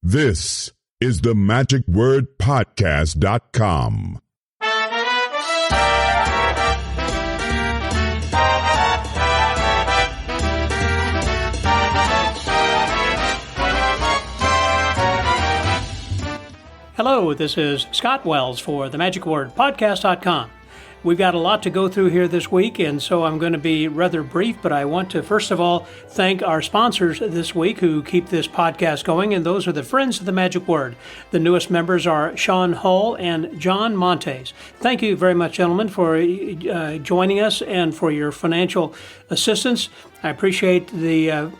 This is the magicwordpodcast.com. Hello, this is Scott Wells for the magicwordpodcast.com. We've got a lot to go through here this week, and so I'm going to be rather brief, but I want to first of all thank our sponsors this week who keep this podcast going, and those are the Friends of the Magic Word. The newest members are Sean Hull and John Montes. Thank you very much, gentlemen, for joining us and for your financial assistance. I appreciate the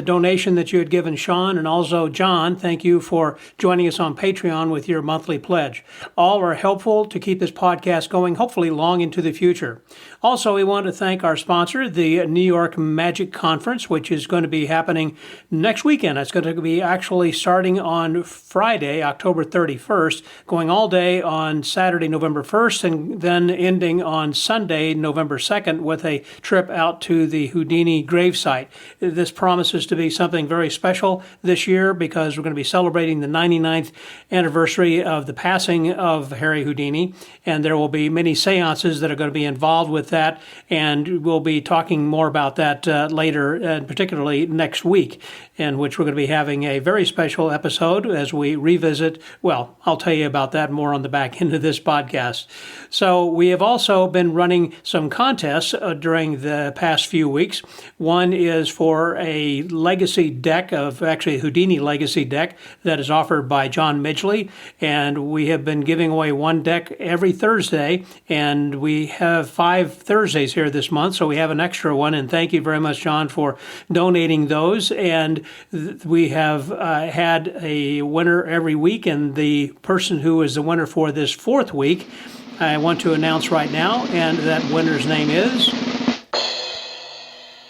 donation that you had given Sean, and also John, thank you for joining us on Patreon with your monthly pledge. All are helpful to keep this podcast going, hopefully long into the future. Also, we want to thank our sponsor, the New York Magic Conference, which is going to be happening next weekend. It's going to be actually starting on Friday, October 31st, going all day on Saturday, November 1st, and then ending on Sunday, November 2nd, with a trip out to the Houdini gravesite. This promises to be something very special this year because we're going to be celebrating the 99th anniversary of the passing of Harry Houdini, and there will be many seances that are going to be involved with that, and we'll be talking more about that later, and particularly next week, in which we're going to be having a very special episode as we revisit, well, I'll tell you about that more on the back end of this podcast. So we have also been running some contests during the past few weeks. One is for a legacy deck actually a Houdini legacy deck that is offered by John Midgley, and we have been giving away one deck every Thursday, and we have 5 Thursdays here this month, so we have an extra one, and thank you very much, John, for donating those. And we have had a winner every week, and the person who is the winner for this 4th week, I want to announce right now, and that winner's name is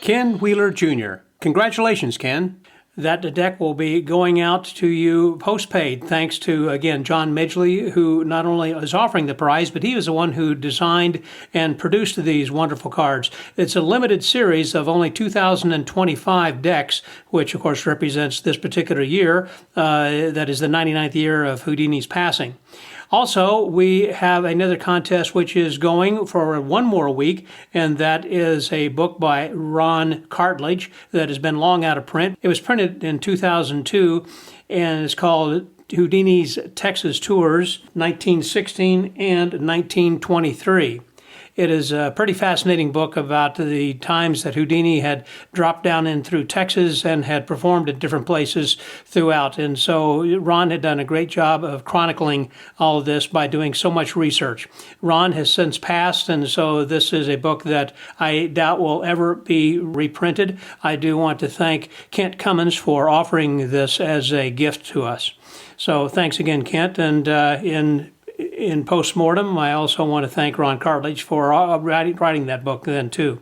Ken Wheeler Jr. Congratulations, Ken. That deck will be going out to you postpaid, thanks to, again, John Midgley, who not only is offering the prize, but he was the one who designed and produced these wonderful cards. It's a limited series of only 2,025 decks, which, of course, represents this particular year. That is the 99th year of Houdini's passing. Also, we have another contest which is going for one more week, and that is a book by Ron Cartledge that has been long out of print. It was printed in 2002, and it's called Houdini's Texas Tours, 1916 and 1923. It is a pretty fascinating book about the times that Houdini had dropped down in through Texas and had performed at different places throughout. And so Ron had done a great job of chronicling all of this by doing so much research. Ron has since passed, and so this is a book that I doubt will ever be reprinted. I do want to thank Kent Cummins for offering this as a gift to us. So thanks again, Kent. And in postmortem, I also want to thank Ron Cartledge for writing that book then, too.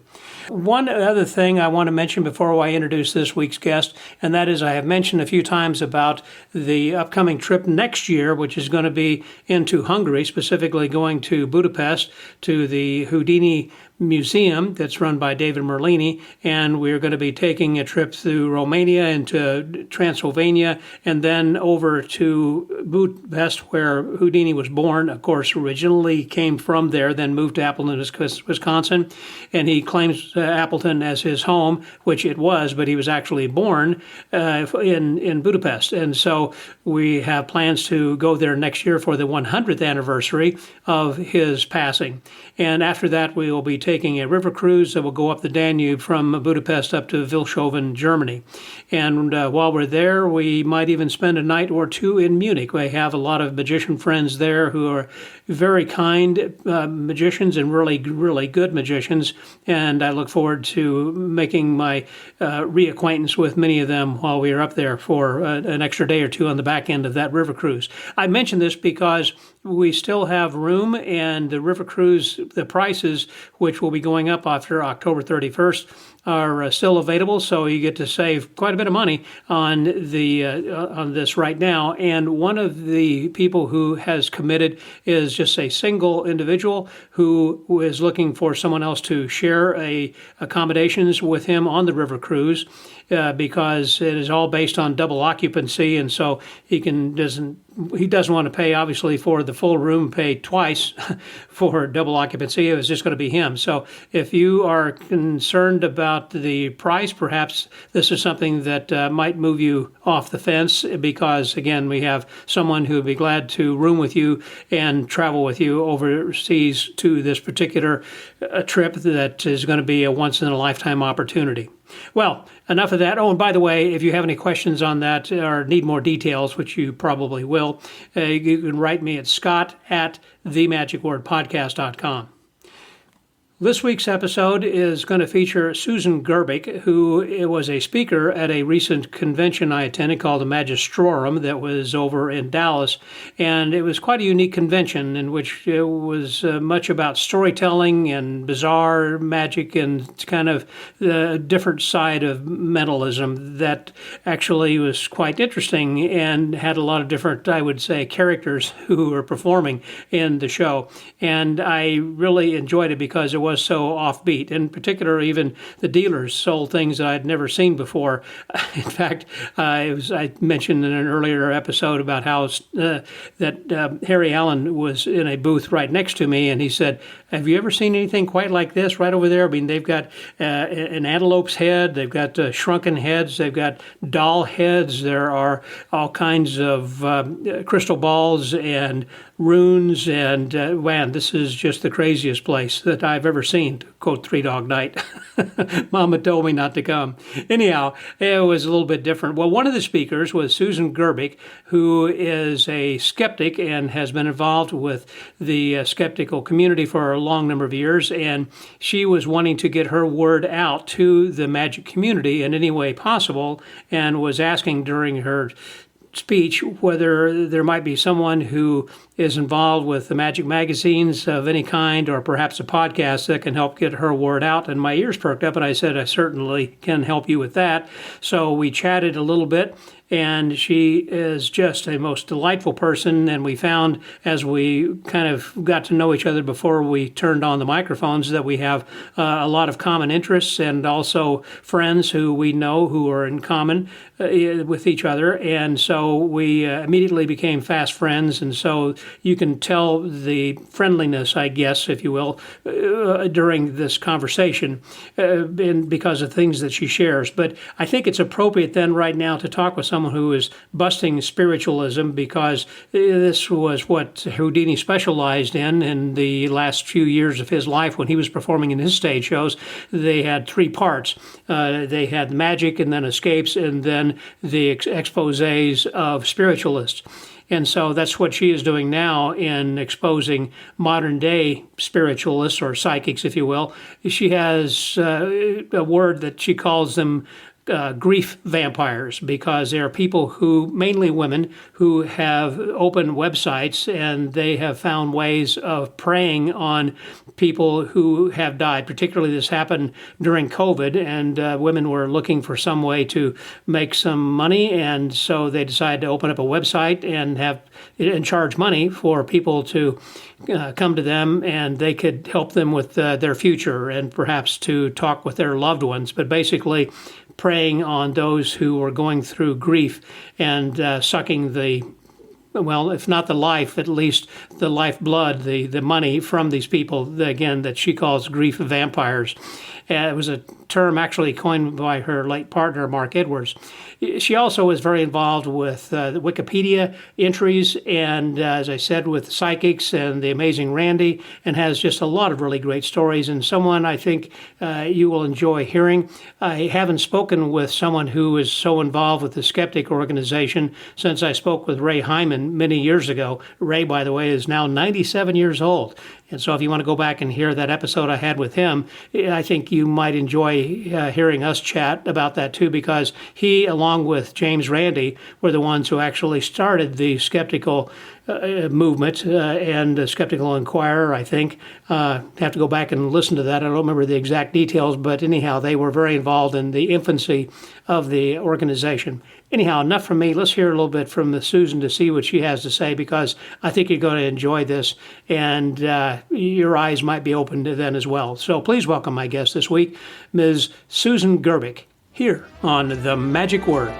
One other thing I want to mention before I introduce this week's guest, and that is I have mentioned a few times about the upcoming trip next year, which is going to be into Hungary, specifically going to Budapest to the Houdini Museum that's run by David Merlini, and we're going to be taking a trip through Romania into Transylvania and then over to Budapest, where Houdini was born. Of course, originally came from there, then moved to Appleton, Wisconsin, and he claims Appleton as his home, which it was, but he was actually born in Budapest. And so we have plans to go there next year for the 100th anniversary of his passing. And after that, we will be taking a river cruise that will go up the Danube from Budapest up to Vilshofen, Germany. And while we're there, we might even spend a night or two in Munich. We have a lot of magician friends there who are very kind magicians and really, really good magicians. And I look forward to making my reacquaintance with many of them while we are up there for an extra day or two on the back end of that river cruise. I mention this because we still have room, and the river cruise, the prices, which will be going up after October 31st, are still available, so you get to save quite a bit of money on this right now. And one of the people who has committed is just a single individual who is looking for someone else to share accommodations with him on the river cruise. Because it is all based on double occupancy, and so he doesn't want to pay obviously for the full room, pay twice for double occupancy. It was just going to be him. So if you are concerned about the price, perhaps this is something that might move you off the fence, because again, we have someone who would be glad to room with you and travel with you overseas to this particular trip that is going to be a once in a lifetime opportunity. Well, enough of that. Oh, and by the way, if you have any questions on that or need more details, which you probably will, you can write me at scott@themagicwordpodcast.com. This week's episode is going to feature Susan Gerbic, who was a speaker at a recent convention I attended called the Magistrorum that was over in Dallas. And it was quite a unique convention in which it was much about storytelling and bizarre magic and kind of the different side of mentalism that actually was quite interesting and had a lot of different, I would say, characters who were performing in the show. And I really enjoyed it because it was so offbeat. In particular, even the dealers sold things that I'd never seen before. In fact, I mentioned in an earlier episode about how Harry Allen was in a booth right next to me, and he said, "Have you ever seen anything quite like this right over there?" I mean, they've got an antelope's head, they've got shrunken heads, they've got doll heads, there are all kinds of crystal balls and runes, and man, this is just the craziest place that I've ever seen, to quote Three Dog Night. Mama told me not to come. Anyhow, it was a little bit different. Well, one of the speakers was Susan Gerbic, who is a skeptic and has been involved with the skeptical community for a long number of years, and she was wanting to get her word out to the magic community in any way possible, and was asking during her speech whether there might be someone who is involved with the magic magazines of any kind, or perhaps a podcast that can help get her word out. And my ears perked up, and I said, I certainly can help you with that. So we chatted a little bit, and she is just a most delightful person. And we found, as we kind of got to know each other before we turned on the microphones, that we have a lot of common interests and also friends who we know who are in common with each other. And so we immediately became fast friends. And so you can tell the friendliness, I guess, if you will, during this conversation because of things that she shares. But I think it's appropriate then right now to talk with someone who is busting spiritualism, because this was what Houdini specialized in the last few years of his life when he was performing in his stage shows. They had three parts. They had magic, and then escapes, and then the exposés of spiritualists. And so that's what she is doing now in exposing modern day spiritualists, or psychics, if you will. She has a word that she calls them grief vampires, because they are people who, mainly women, who have opened websites, and they have found ways of preying on people who have died. Particularly this happened during COVID, and women were looking for some way to make some money, and so they decided to open up a website and charge money for people to come to them, and they could help them with their future and perhaps to talk with their loved ones. But basically preying on those who were going through grief and sucking well, if not the life, at least the lifeblood, the money from these people, again, that she calls grief vampires. It was a term actually coined by her late partner, Mark Edwards. She also was very involved with the Wikipedia entries and, as I said, with psychics and the Amazing Randi, and has just a lot of really great stories, and someone I think you will enjoy hearing. I haven't spoken with someone who is so involved with the Skeptic organization since I spoke with Ray Hyman many years ago. Ray, by the way, is now 97 years old, And so if you want to go back and hear that episode I had with him, I think you might enjoy hearing us chat about that too, because he, along with James Randi, were the ones who actually started the skeptical movement and the Skeptical Inquirer, I think. Have to go back and listen to that. I don't remember the exact details, but anyhow, they were very involved in the infancy of the organization. Anyhow, enough from me. Let's hear a little bit from Susan to see what she has to say, because I think you're going to enjoy this, and your eyes might be opened then as well. So please welcome my guest this week, Ms. Susan Gerbic, here on The Magic Word.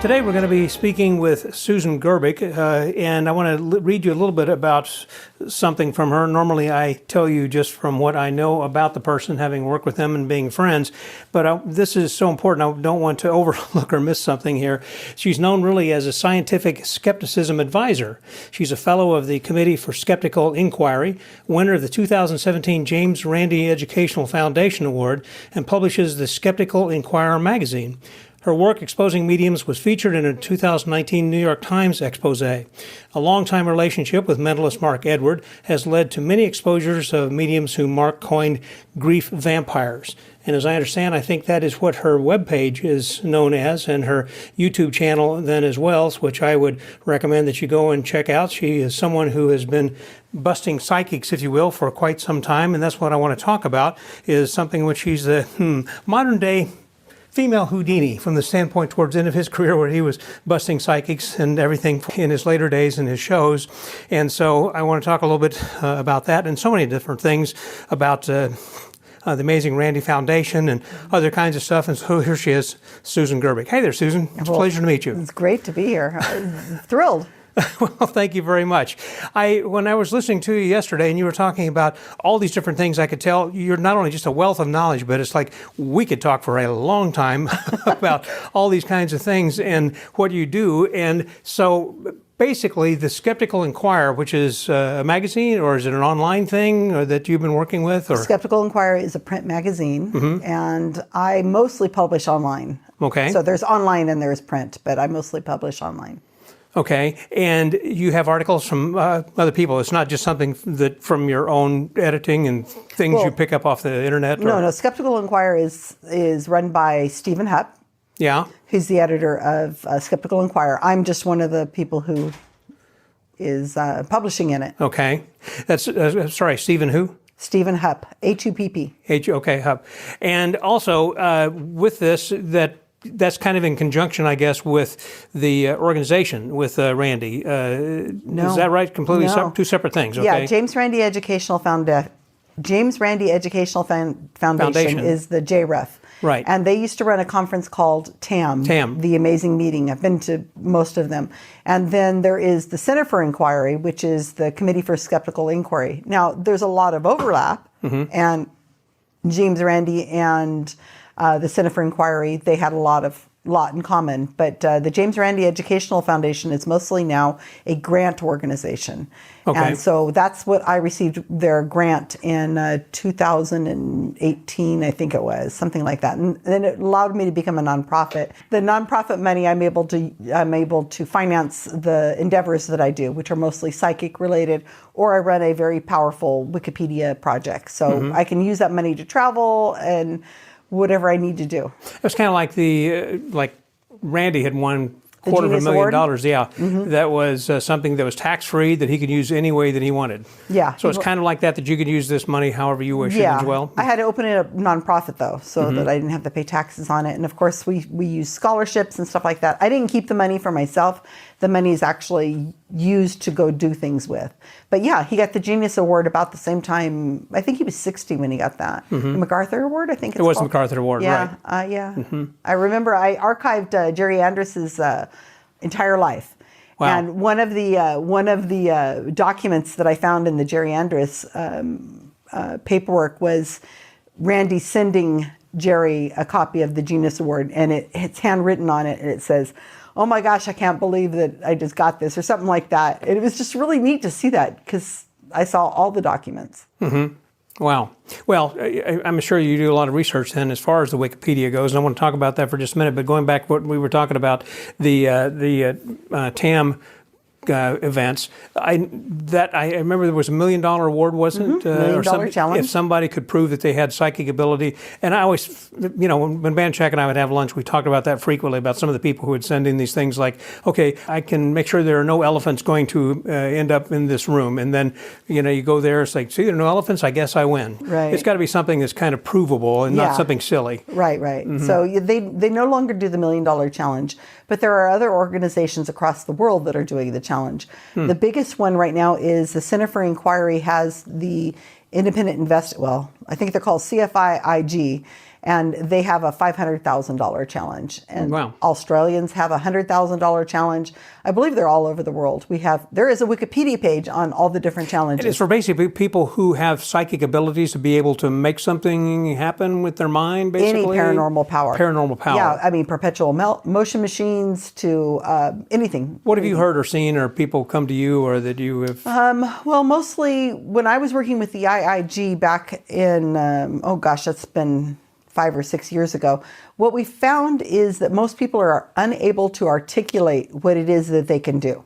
Today we're going to be speaking with Susan Gerbic, and I want to read you a little bit about something from her. Normally I tell you just from what I know about the person, having worked with them and being friends, but this is so important. I don't want to overlook or miss something here. She's known really as a scientific skepticism advisor. She's a fellow of the Committee for Skeptical Inquiry, winner of the 2017 James Randi Educational Foundation Award, and publishes the Skeptical Inquirer magazine. Her work exposing mediums was featured in a 2019 New York Times expose. A long-time relationship with mentalist Mark Edward has led to many exposures of mediums who Mark coined grief vampires. And as I understand, I think that is what her webpage is known as, and her YouTube channel then as well, which I would recommend that you go and check out. She is someone who has been busting psychics, if you will, for quite some time, and that's what I want to talk about, is something which she's the modern-day female Houdini, from the standpoint towards the end of his career where he was busting psychics and everything in his later days in his shows. And so I want to talk a little bit about that and so many different things about the Amazing Randi Foundation and other kinds of stuff. And so here she is, Susan Gerbic. Hey there, Susan. It's a pleasure to meet you. It's great to be here. I'm thrilled. Well, thank you very much. When I was listening to you yesterday and you were talking about all these different things, I could tell you're not only just a wealth of knowledge, but it's like we could talk for a long time about all these kinds of things and what you do. And so basically the Skeptical Inquirer, which is a magazine, or is it an online thing that you've been working with? Or? Skeptical Inquirer is a print magazine, and I mostly publish online. Okay. So there's online and there's print, but I mostly publish online. Okay, and you have articles from other people. It's not just something that from your own editing and things you pick up off the internet? No. Skeptical Inquirer is run by Stephen Hupp. Yeah. Who's the editor of Skeptical Inquirer. I'm just one of the people who is publishing in it. Okay. That's, sorry, Stephen who? Stephen Hupp, H-U-P-P. Okay, Hupp. And also with this, that's kind of in conjunction, I guess, with the organization, with Randi. No. Is that right? Completely two separate things, okay? Yeah, James Randi Educational Foundation is the JREF. Right. And they used to run a conference called TAM, the Amazing Meeting. I've been to most of them. And then there is the Center for Inquiry, which is the Committee for Skeptical Inquiry. Now, there's a lot of overlap, and James Randi and the Center for Inquiry, they had a lot in common, but the James Randi Educational Foundation is mostly now a grant organization. Okay. And so that's what I received their grant in 2018, I think it was, something like that. And then it allowed me to become a nonprofit. The nonprofit money, I'm able to finance the endeavors that I do, which are mostly psychic related, or I run a very powerful Wikipedia project. So I can use that money to travel and whatever I need to do. It's kind of like like Randi had won $250,000. Yeah, that was something that was tax-free that he could use any way that he wanted. Yeah. So it's kind of like that you could use this money however you wish as well. I had to open it a nonprofit though, so that I didn't have to pay taxes on it. And of course, we use scholarships and stuff like that. I didn't keep the money for myself. The money is actually used to go do things with. But yeah, he got the Genius Award about the same time. I think he was 60 when he got that. The MacArthur Award, I think it's called. It was the MacArthur Award, right. I remember I archived Jerry Andrus's entire life. Wow. And one of the documents that I found in the Jerry Andrus paperwork was Randi sending Jerry a copy of the Genius Award, and it's handwritten on it, and it says, "Oh my gosh, I can't believe that I just got this," or something like that. And it was just really neat to see that because I saw all the documents. Wow. Well, I'm sure you do a lot of research then as far as the Wikipedia goes, and I want to talk about that for just a minute. But going back to what we were talking about, the TAM events. I remember there was $1 million award, wasn't it? $1 million challenge. If somebody could prove that they had psychic ability. And I always, when Banachek and I would have lunch, we talked about that frequently, about some of the people who would send in these things like, okay, I can make sure there are no elephants going to end up in this room. And then, you go there, it's like, see, there are no elephants, I guess I win. Right. It's got to be something that's kind of provable and not something silly. Right. So they no longer do the $1 million challenge, but there are other organizations across the world that are doing the challenge. The biggest one right now is the Center for Inquiry has the independent I think they're called CFIIG, and they have a $500,000 challenge. And Australians have a $100,000 challenge. I believe they're all over the world. There is a Wikipedia page on all the different challenges. It's for basically people who have psychic abilities to be able to make something happen with their mind, basically. Any paranormal power. Yeah, I mean, perpetual motion machines to anything. What have you heard or seen, or people come to you, or that you have? Well, mostly when I was working with the IIG back in, that's been 5 or 6 years ago, what we found is that most people are unable to articulate what it is that they can do.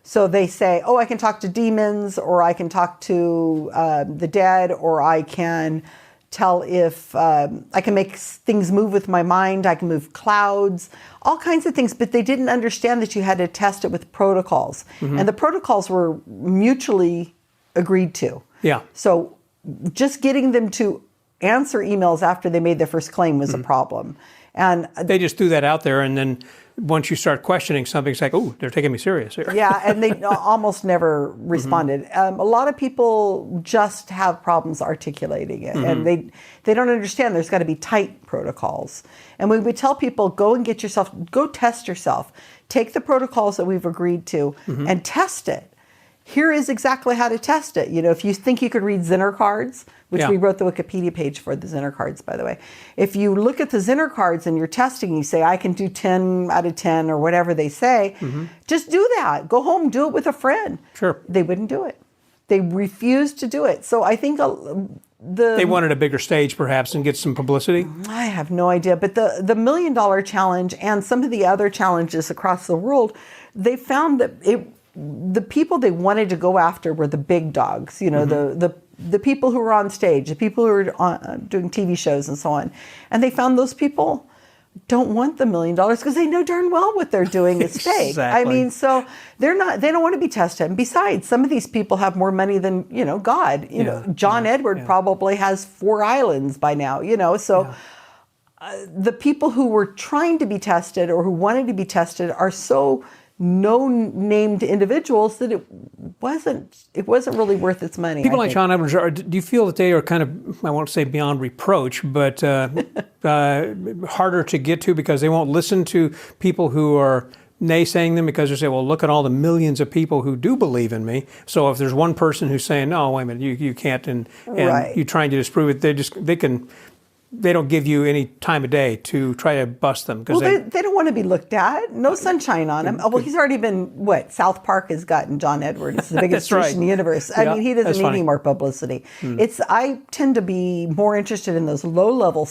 So they say, I can talk to demons, or I can talk to the dead, or I can tell if I can make things move with my mind, I can move clouds, all kinds of things, but they didn't understand that you had to test it with protocols. And the protocols were mutually agreed to. Yeah. So just getting them to answer emails after they made their first claim was a problem. And they just threw that out there, and then once you start questioning something, it's like, they're taking me serious here. Yeah, and they almost never responded. A lot of people just have problems articulating it, and they don't understand there's got to be tight protocols. And when we tell people, go test yourself, take the protocols that we've agreed to and test it. Here is exactly how to test it. If you think you could read Zinner cards, which we wrote the Wikipedia page for the Zinner cards, by the way. If you look at the Zinner cards and you're testing, you say, I can do 10 out of 10 or whatever they say, just do that. Go home, do it with a friend. Sure. They wouldn't do it. They refused to do it. So I think they wanted a bigger stage, perhaps, and get some publicity? I have no idea. But the $1 million challenge and some of the other challenges across the world, they found that the people they wanted to go after were the big dogs, the people who were on stage, the people who were doing TV shows and so on. And they found those people don't want the $1 million because they know darn well what they're doing is fake. Exactly. I mean, so they don't want to be tested. And besides, some of these people have more money than, God. John Edward probably has 4 islands by now, so the people who were trying to be tested or who wanted to be tested are so no-named individuals that it wasn't really worth its money. People like John Edwards, do you feel that they are kind of, I won't say beyond reproach, but harder to get to because they won't listen to people who are naysaying them because they say, well, look at all the millions of people who do believe in me. So if there's one person who's saying, no, wait a minute, you can't, and you're trying to disprove it, they don't give you any time of day to try to bust them. Well, they don't want to be looked at. No sunshine on him. Well, he's already been, South Park has gotten John Edwards. It's the biggest fish in the universe. I mean, he doesn't need any more publicity. I tend to be more interested in those low-level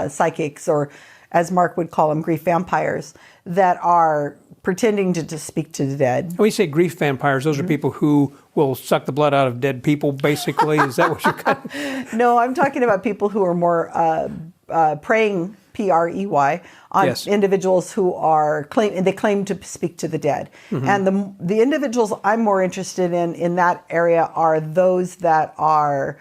psychics, or as Mark would call them, grief vampires, that are pretending to speak to the dead. When you say grief vampires, those are people who will suck the blood out of dead people, basically? Is that what you're kind of... No, I'm talking about people who are more preying, P-R-E-Y, on individuals who claim to speak to the dead. And the individuals I'm more interested in that area are those that are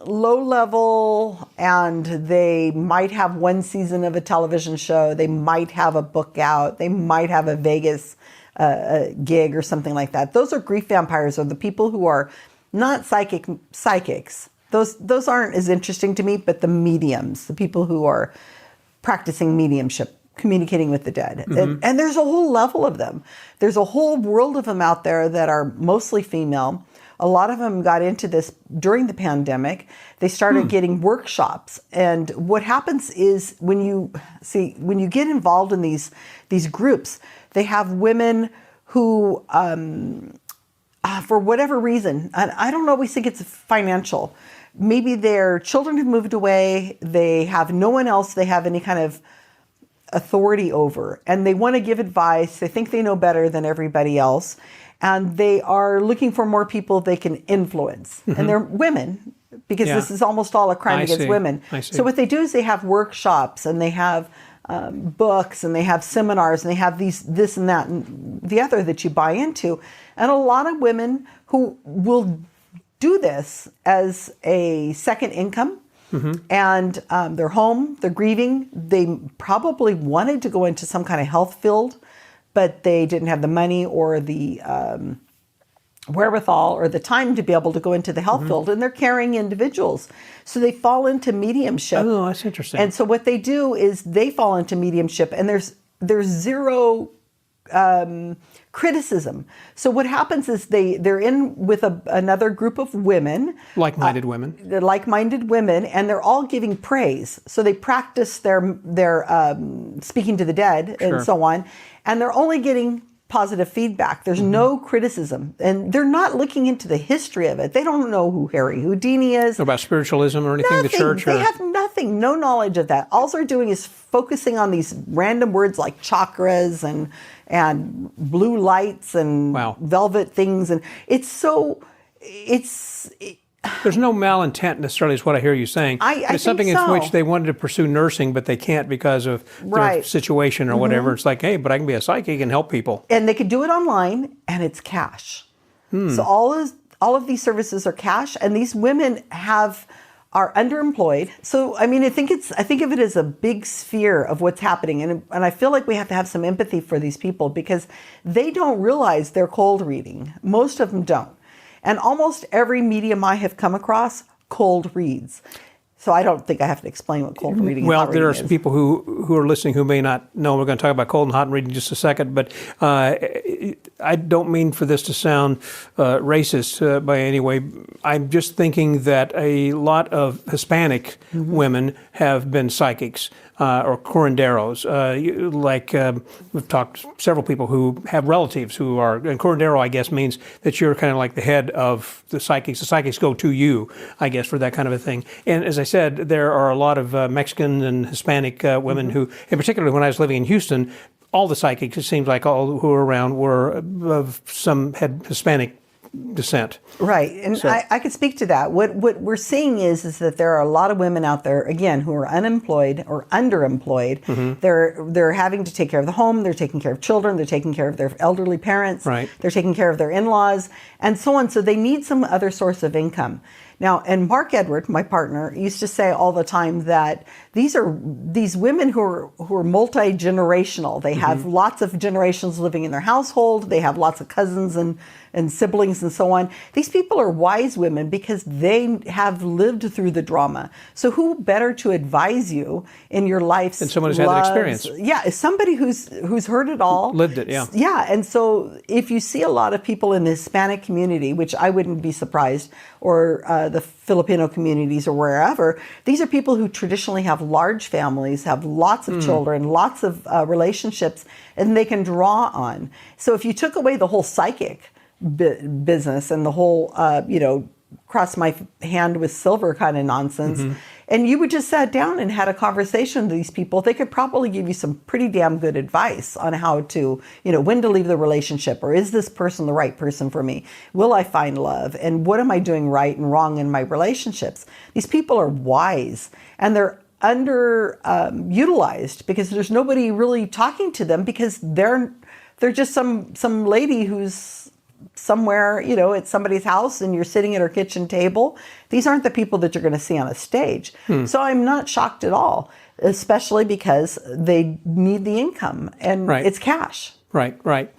low level, and they might have one season of a television show, they might have a book out, they might have a Vegas gig or something like that. Those are grief vampires, or the people who are not psychics. Those aren't as interesting to me, but the mediums, the people who are practicing mediumship, communicating with the dead. And there's a whole level of them. There's a whole world of them out there that are mostly female. A lot of them got into this during the pandemic. They started getting workshops. And what happens is when you get involved in these groups, they have women who for whatever reason, and I don't always think it's financial. Maybe their children have moved away. They have no one else they have any kind of authority over, and they want to give advice. They think they know better than everybody else, and they are looking for more people they can influence. And they're women, because this is almost all a crime against women. So what they do is they have workshops, and they have books, and they have seminars, and they have this and that and the other that you buy into. And a lot of women who will do this as a second income, and they're home, they're grieving. They probably wanted to go into some kind of health field, but they didn't have the money or the wherewithal or the time to be able to go into the health field, and they're caring individuals. So they fall into mediumship. Oh, that's interesting. And so what they do is they fall into mediumship, and there's zero criticism. So what happens is they're in with another group of women. Like-minded women. They're like-minded women, and they're all giving praise. So they practice their speaking to the dead and so on, and they're only getting positive feedback. There's no criticism, and they're not looking into the history of it. They don't know who Harry Houdini is. About spiritualism or anything, nothing. the church? They have nothing, no knowledge of that. All they're doing is focusing on these random words like chakras and blue lights and velvet things, and there's no malintent necessarily, is what I hear you saying. It's something in which they wanted to pursue nursing, but they can't because of their situation or whatever. It's like, hey, but I can be a psychic and help people. And they could do it online, and it's cash. So all of these services are cash, and these women are underemployed. So I mean, I think of it as a big sphere of what's happening, and I feel like we have to have some empathy for these people, because they don't realize they're cold reading. Most of them don't. And almost every medium I have come across cold reads. So I don't think I have to explain what cold reading Well, and hot there are reading some is. people who are listening who may not know. We're going to talk about cold and hot reading in just a second, but I don't mean for this to sound racist by any way. I'm just thinking that a lot of Hispanic women have been psychics. Or curanderos, we've talked to several people who have relatives who are, and curandero, I guess, means that you're kind of like the head of the psychics. The psychics go to you, I guess, for that kind of a thing. And as I said, there are a lot of Mexican and Hispanic women who, in particular, when I was living in Houston, all the psychics, it seems like all who were around had Hispanic descent. Right. And So- I could speak to that. What we're seeing is that there are a lot of women out there, again, who are unemployed or underemployed. They're having to take care of the home. They're taking care of children. They're taking care of their elderly parents. Right. They're taking care of their in-laws and so on. So they need some other source of income. Now, and Mark Edward, my partner, used to say all the time that these women who are multi-generational. They have lots of generations living in their household. They have lots of cousins and siblings and so on. These people are wise women because they have lived through the drama. So who better to advise you in your life's And someone who's had that experience. Yeah, somebody who's heard it all. Lived it, yeah. Yeah, and so if you see a lot of people in the Hispanic community, which I wouldn't be surprised, or the Filipino communities or wherever, these are people who traditionally have large families, have lots of children, lots of relationships, and they can draw on. So if you took away the whole psychic business and the whole, cross my hand with silver kind of nonsense, and you would just sat down and had a conversation with these people, they could probably give you some pretty damn good advice on how to, when to leave the relationship, or is this person the right person for me? Will I find love? And what am I doing right and wrong in my relationships? These people are wise, and they're utilized because there's nobody really talking to them, because they're just some lady who's somewhere, at somebody's house, and you're sitting at her kitchen table. These aren't the people that you're going to see on a stage. So I'm not shocked at all, especially because they need the income, and it's cash. Right.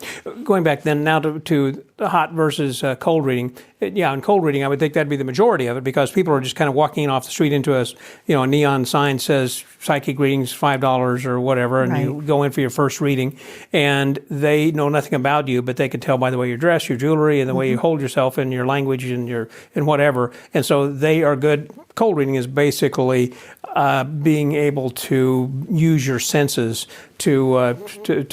Going back then now to the hot versus cold reading. Yeah, in cold reading, I would think that'd be the majority of it, because people are just kind of walking off the street into a neon sign says psychic readings $5 or whatever, and you go in for your first reading, and they know nothing about you, but they can tell by the way you dress, your jewelry, and the way you hold yourself, and your language, and whatever, and so they are good. Cold reading is basically being able to use your senses to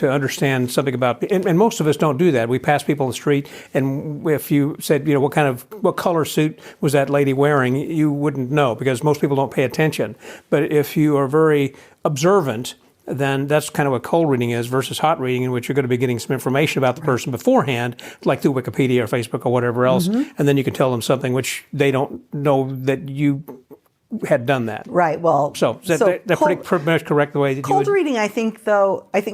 understand something about, and most of us don't do that. We pass people on the street, and if you said, what color suit was that lady wearing, you wouldn't know, because most people don't pay attention. But if you are very observant, then that's kind of what cold reading is versus hot reading, in which you're going to be getting some information about the person beforehand, like through Wikipedia or Facebook or whatever else, and then you can tell them something which they don't know that you had done that. Right. Well, so is that pretty much correct the way that cold reading, I think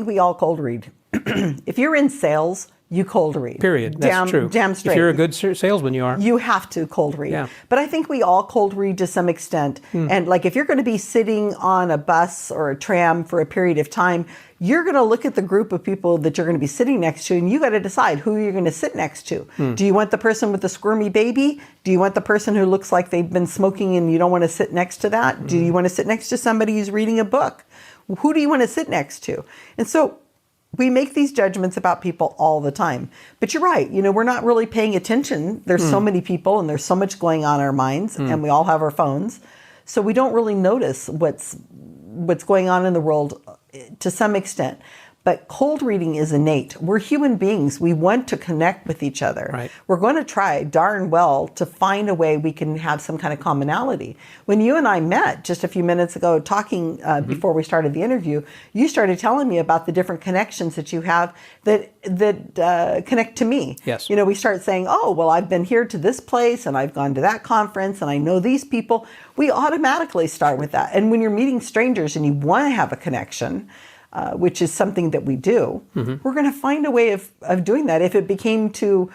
we all cold read. If you're in sales, you cold read. Period. That's true. Damn straight. If you're a good salesman, you are. You have to cold read. Yeah. But I think we all cold read to some extent. And like if you're going to be sitting on a bus or a tram for a period of time, you're going to look at the group of people that you're going to be sitting next to, and you got to decide who you're going to sit next to. Do you want the person with the squirmy baby? Do you want the person who looks like they've been smoking and you don't want to sit next to that? Do you want to sit next to somebody who's reading a book? Who do you want to sit next to? And so we make these judgments about people all the time. But you're right. We're not really paying attention. There's so many people and there's so much going on in our minds, and we all have our phones. So we don't really notice what's going on in the world to some extent. But cold reading is innate. We're human beings. We want to connect with each other. Right. We're going to try darn well to find a way we can have some kind of commonality. When you and I met just a few minutes ago talking before we started the interview, you started telling me about the different connections that you have that connect to me. Yes. We start saying, oh, well, I've been here to this place and I've gone to that conference and I know these people. We automatically start with that. And when you're meeting strangers and you want to have a connection, which is something that we do, we're going to find a way of doing that. If it became to,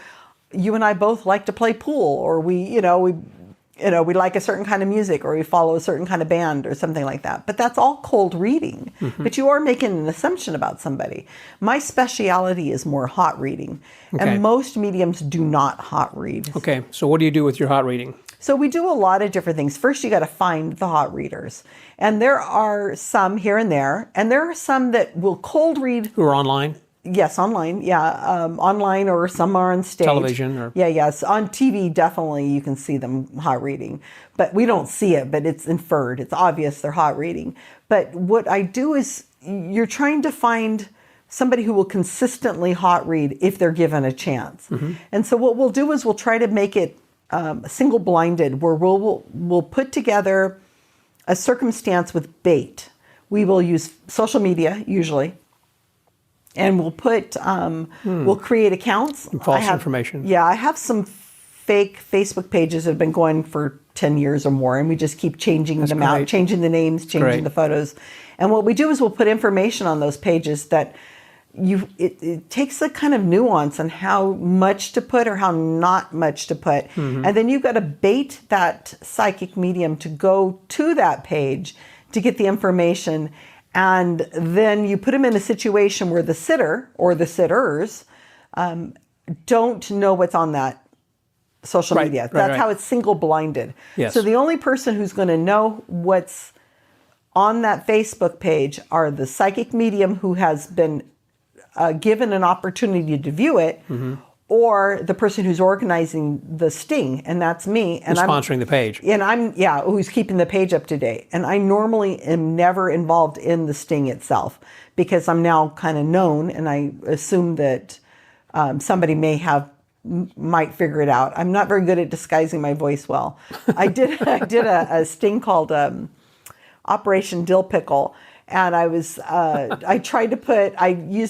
you and I both like to play pool, or we like a certain kind of music, or we follow a certain kind of band or something like that. But that's all cold reading. But you are making an assumption about somebody. My speciality is more hot reading. Okay. And most mediums do not hot read. Okay, so what do you do with your hot reading? So we do a lot of different things. First, you got to find the hot readers. And there are some here and there. And there are some that will cold read. Who are online? Yes, online. Yeah, online, or some are on stage. Television? Or... Yeah, yes. On TV, definitely you can see them hot reading. But we don't see it, but it's inferred. It's obvious they're hot reading. But what I do is you're trying to find somebody who will consistently hot read if they're given a chance. And so what we'll do is we'll try to make it single blinded, where we'll put together a circumstance with bait. We will use social media usually, and we'll put we'll create accounts. And false information. Yeah, I have some fake Facebook pages that have been going for 10 years or more, and we just keep changing them out, changing the names, changing the photos. And what we do is we'll put information on those pages that it takes a kind of nuance on how much to put or how not much to put. And then you've got to bait that psychic medium to go to that page to get the information. And then you put them in a situation where the sitter or the sitters don't know what's on that social media. That's how it's single blinded. Yes. So the only person who's going to know what's on that Facebook page are the psychic medium who has been given an opportunity to view it, or the person who's organizing the sting, and that's me. And I'm sponsoring the page. And who's keeping the page up to date. And I normally am never involved in the sting itself, because I'm now kind of known, and I assume that somebody might figure it out. I'm not very good at disguising my voice well. I did a sting called Operation Dill Pickle. And I used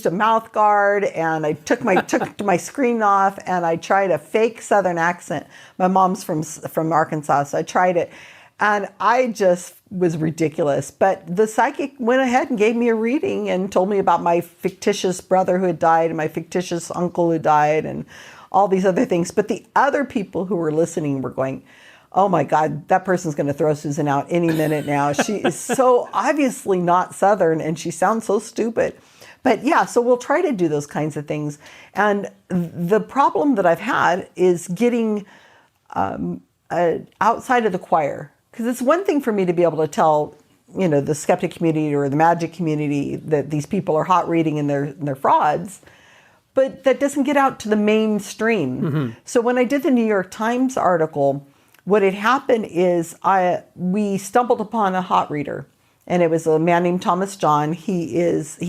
a mouth guard, and I took my screen off, and I tried a fake Southern accent. My mom's from Arkansas, so I tried it, and I just was ridiculous. But the psychic went ahead and gave me a reading and told me about my fictitious brother who had died and my fictitious uncle who died and all these other things. But the other people who were listening were going, oh my God, that person's going to throw Susan out any minute now. She is so obviously not Southern, and she sounds so stupid. But yeah, so we'll try to do those kinds of things. And the problem that I've had is getting outside of the choir. Because it's one thing for me to be able to tell, the skeptic community or the magic community that these people are hot reading and they're frauds. But that doesn't get out to the mainstream. So when I did the New York Times article, what had happened is we stumbled upon a hot reader, and it was a man named Thomas John. He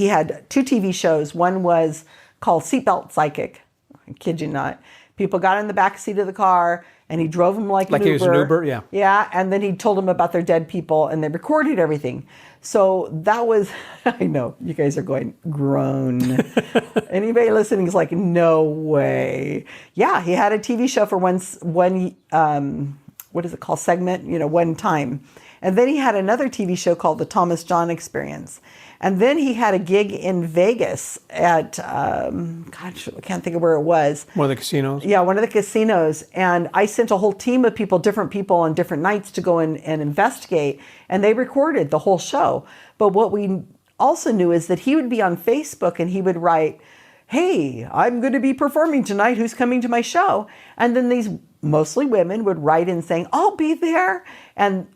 had 2 TV shows. One was called Seatbelt Psychic. I kid you not. People got in the back seat of the car, and he drove them like an Uber. He was an Uber, yeah. Yeah, and then he told them about their dead people, and they recorded everything. So that was, I know, you guys are going, groan. Anybody listening is like, no way. Yeah, he had a TV show for one what is it called, segment, one time. And then he had another TV show called The Thomas John Experience. And then he had a gig in Vegas at, I can't think of where it was. One of the casinos? Yeah, one of the casinos. And I sent a whole team of people, different people on different nights to go in and investigate. And they recorded the whole show. But what we also knew is that he would be on Facebook and he would write, hey, I'm going to be performing tonight. Who's coming to my show? And then these mostly women would write in saying, I'll be there,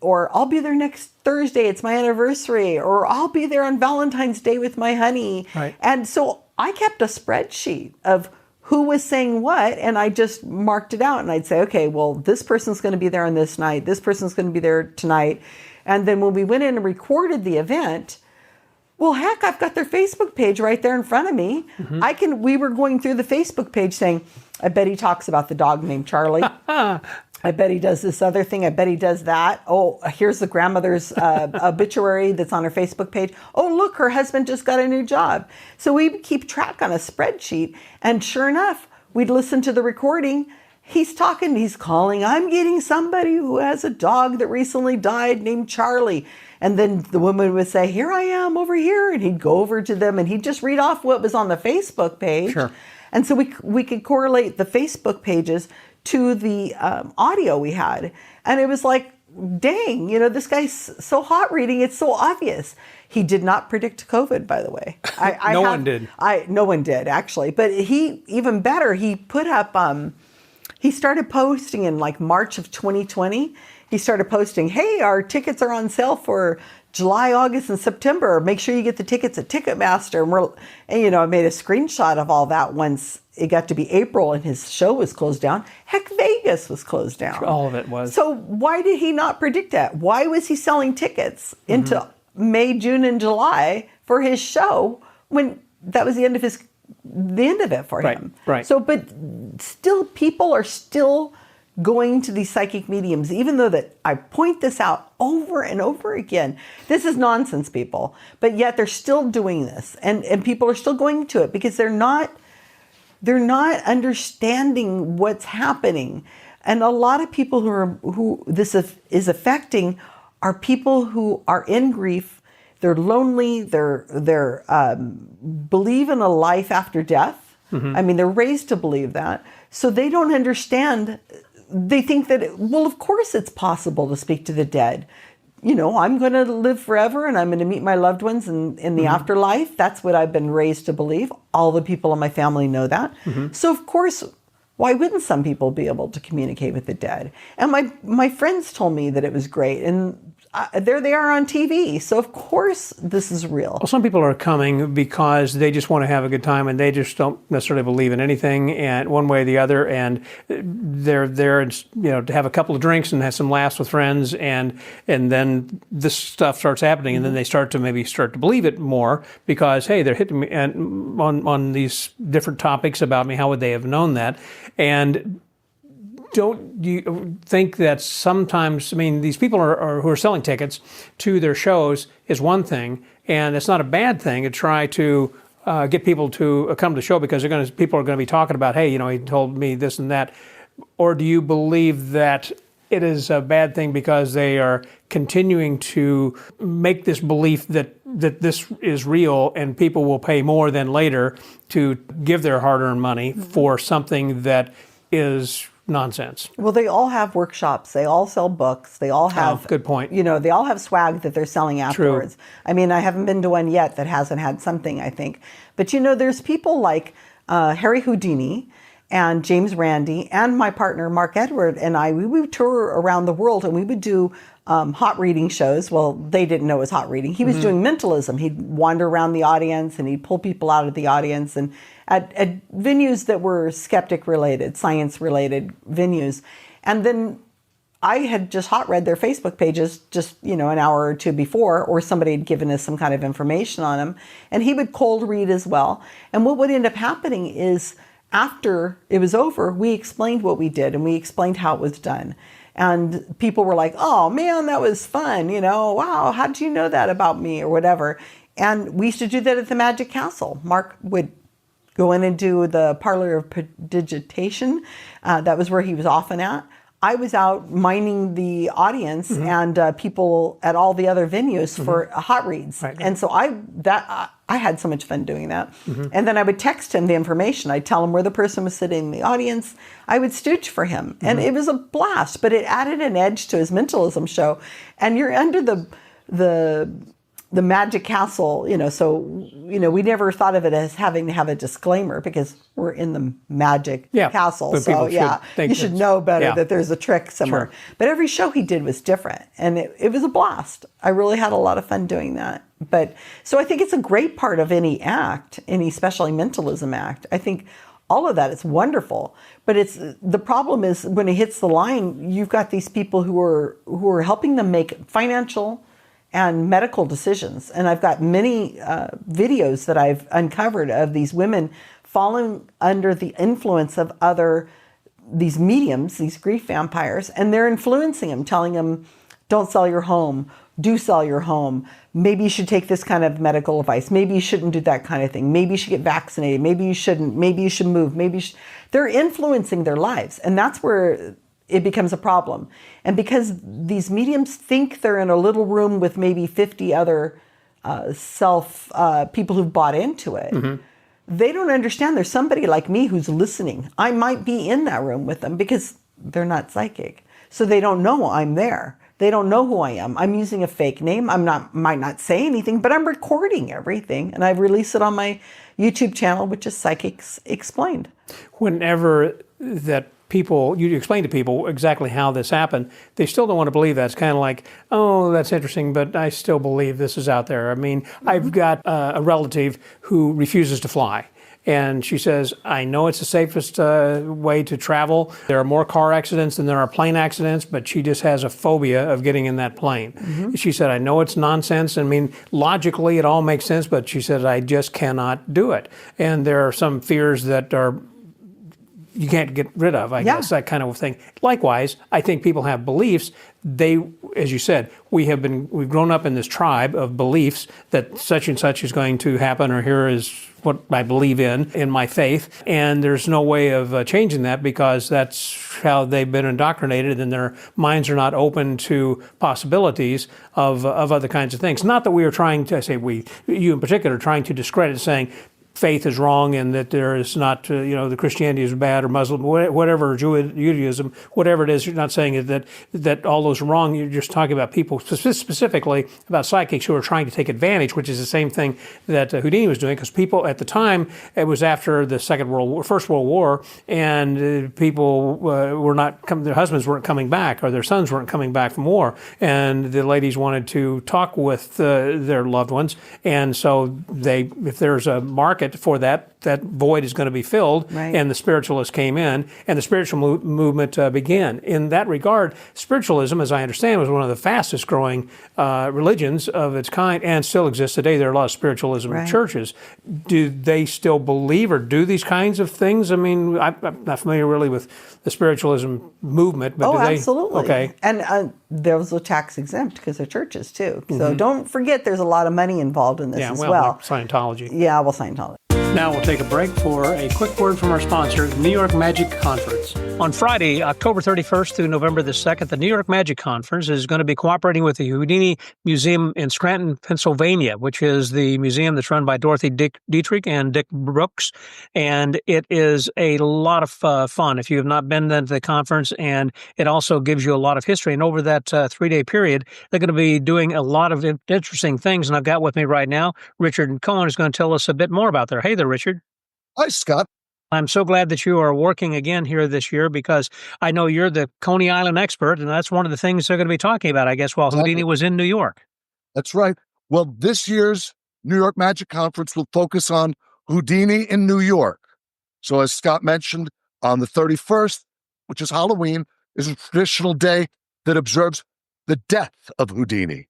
or I'll be there next Thursday, it's my anniversary, or I'll be there on Valentine's Day with my honey. Right. And so I kept a spreadsheet of who was saying what, and I just marked it out, and I'd say, okay, well, this person's going to be there on this night, this person's going to be there tonight. And then when we went in and recorded the event, well, heck, I've got their Facebook page right there in front of me. Mm-hmm. We were going through the Facebook page saying, I bet he talks about the dog named Charlie. I bet he does this other thing. I bet he does that. Oh, here's the grandmother's obituary that's on her Facebook page. Oh, look, her husband just got a new job. So we keep track on a spreadsheet. And sure enough, we'd listen to the recording. He's talking, he's calling, I'm getting somebody who has a dog that recently died named Charlie. And then the woman would say, here I am over here. And he'd go over to them and he'd just read off what was on the Facebook page. Sure. And so we could correlate the Facebook pages to the audio we had. And it was like, dang, this guy's so hot reading, it's so obvious. He did not predict COVID, by the way. No one did. No one did, actually. But even better, he put up, he started posting in like March of 2020. He started posting, hey, our tickets are on sale for July, August, and September. Make sure you get the tickets at Ticketmaster. And I made a screenshot of all that once it got to be April and his show was closed down. Heck, Vegas was closed down. All of it was. So why did he not predict that? Why was he selling tickets into May, June, and July for his show when that was the end of it for him? Right. So, but still, people are still going to these psychic mediums, even though that I point this out over and over again. This is nonsense, people. But yet they're still doing this, and people are still going to it because they're not understanding what's happening. And a lot of people who this is affecting are people who are in grief. They're lonely. They're believe in a life after death. Mm-hmm. I mean, they're raised to believe that. So they don't understand. They think that, of course it's possible to speak to the dead. I'm going to live forever and I'm going to meet my loved ones in the afterlife. That's what I've been raised to believe. All the people in my family know that. Mm-hmm. So, of course, why wouldn't some people be able to communicate with the dead? And my friends told me that it was great. And there they are on TV. So, of course, this is real. Well, some people are coming because they just want to have a good time and they just don't necessarily believe in anything and one way or the other. And they're there, to have a couple of drinks and have some laughs with friends. And then this stuff starts happening. And then they start to believe it more because, hey, they're hitting me on these different topics about me. How would they have known that? And don't you think that sometimes, these people who are selling tickets to their shows is one thing, and it's not a bad thing to try to get people to come to the show because people are going to be talking about, hey, he told me this and that. Or do you believe that it is a bad thing because they are continuing to make this belief that this is real and people will pay more than later to give their hard-earned money for something that is nonsense? Well, they all have workshops. They all sell books. They all have... good point. They all have swag that they're selling afterwards. True. I haven't been to one yet that hasn't had something, I think. But, there's people like Harry Houdini and James Randi and my partner, Mark Edward, and we would tour around the world and we would do hot reading shows. Well, they didn't know it was hot reading. He was doing mentalism. He'd wander around the audience and he'd pull people out of the audience and at venues that were skeptic related, science related venues. And then I had just hot read their Facebook pages just, an hour or two before, or somebody had given us some kind of information on them, and he would cold read as well. And what would end up happening is after it was over, we explained what we did and we explained how it was done. And people were like, oh man, that was fun. Wow, how did you know that about me or whatever? And we used to do that at the Magic Castle. Mark would go in and do the parlor of prodigitation. That was where he was often at. I was out mining the audience and people at all the other venues for hot reads. Right. And so I had so much fun doing that. And then I would text him the information. I'd tell him where the person was sitting in the audience. I would stooge for him. And it was a blast, but it added an edge to his mentalism show. And you're under the Magic Castle, so, we never thought of it as having to have a disclaimer because we're in the Magic Castle. So, you should know better that there's a trick somewhere. Sure. But every show he did was different, and it was a blast. I really had a lot of fun doing that. But so I think it's a great part of any act, any especially mentalism act. I think all of that is wonderful. But the problem is when it hits the line, you've got these people who are helping them make financial and medical decisions. And I've got many videos that I've uncovered of these women falling under the influence of these mediums, these grief vampires, and they're influencing them, telling them, don't sell your home, do sell your home. Maybe you should take this kind of medical advice. Maybe you shouldn't do that kind of thing. Maybe you should get vaccinated. Maybe you shouldn't. Maybe you should move. They're influencing their lives. And that's where it becomes a problem. And because these mediums think they're in a little room with maybe 50 other people who've bought into it, they don't understand there's somebody like me who's listening. I might be in that room with them because they're not psychic. So they don't know I'm there. They don't know who I am. I'm using a fake name. Might not say anything, but I'm recording everything. And I release it on my YouTube channel, which is Psychics Explained. Whenever you explain to people exactly how this happened, they still don't want to believe that. It's kind of like, oh, that's interesting, but I still believe this is out there. I mean, I've got a relative who refuses to fly. And she says, I know it's the safest way to travel. There are more car accidents than there are plane accidents, but she just has a phobia of getting in that plane. She said, I know it's nonsense. I mean, logically, it all makes sense, but she said, I just cannot do it. And there are some fears that you can't get rid of, I guess, that kind of thing. Likewise, I think people have beliefs. As you said, we've grown up in this tribe of beliefs that such and such is going to happen, or here is what I believe in my faith. And there's no way of changing that because that's how they've been indoctrinated, and their minds are not open to possibilities of other kinds of things. Not that we are trying to, you in particular, trying to discredit, saying faith is wrong and that there is not, the Christianity is bad or Muslim, whatever, Judaism, whatever it is. You're not saying that all those are wrong. You're just talking about people, specifically about psychics who are trying to take advantage, which is the same thing that Houdini was doing, because people at the time, it was after the First World War, and people were not their husbands weren't coming back, or their sons weren't coming back from war, and the ladies wanted to talk with their loved ones, and so if there's a market for that void is going to be filled, and the spiritualists came in, and the spiritual movement began. In that regard, spiritualism, as I understand, was one of the fastest growing religions of its kind, and still exists today. There are a lot of spiritualism churches. Do they still believe or do these kinds of things? I mean, I'm not familiar really with the spiritualism movement, but do they? Absolutely. Okay. And those are tax exempt because they're churches too. So don't forget there's a lot of money involved in this as well. Like Scientology. Yeah, Scientology. Now we'll take a break for a quick word from our sponsor, the New York Magic Conference. On Friday, October 31st through November the 2nd, the New York Magic Conference is going to be cooperating with the Houdini Museum in Scranton, Pennsylvania, which is the museum that's run by Dorothy Dietrich and Dick Brooks. And it is a lot of fun if you have not been to the conference, and it also gives you a lot of history. And over that 3-day period, they're going to be doing a lot of interesting things. And I've got with me right now, Richard Cohen is going to tell us a bit more about there. Hey there, Richard. Hi, Scott. I'm so glad that you are working again here this year, because I know you're the Coney Island expert, and that's one of the things they're going to be talking about, I guess, while Houdini was in New York. That's right. Well, this year's New York Magic Conference will focus on Houdini in New York. So as Scott mentioned, on the 31st, which is Halloween, is a traditional day that observes the death of Houdini.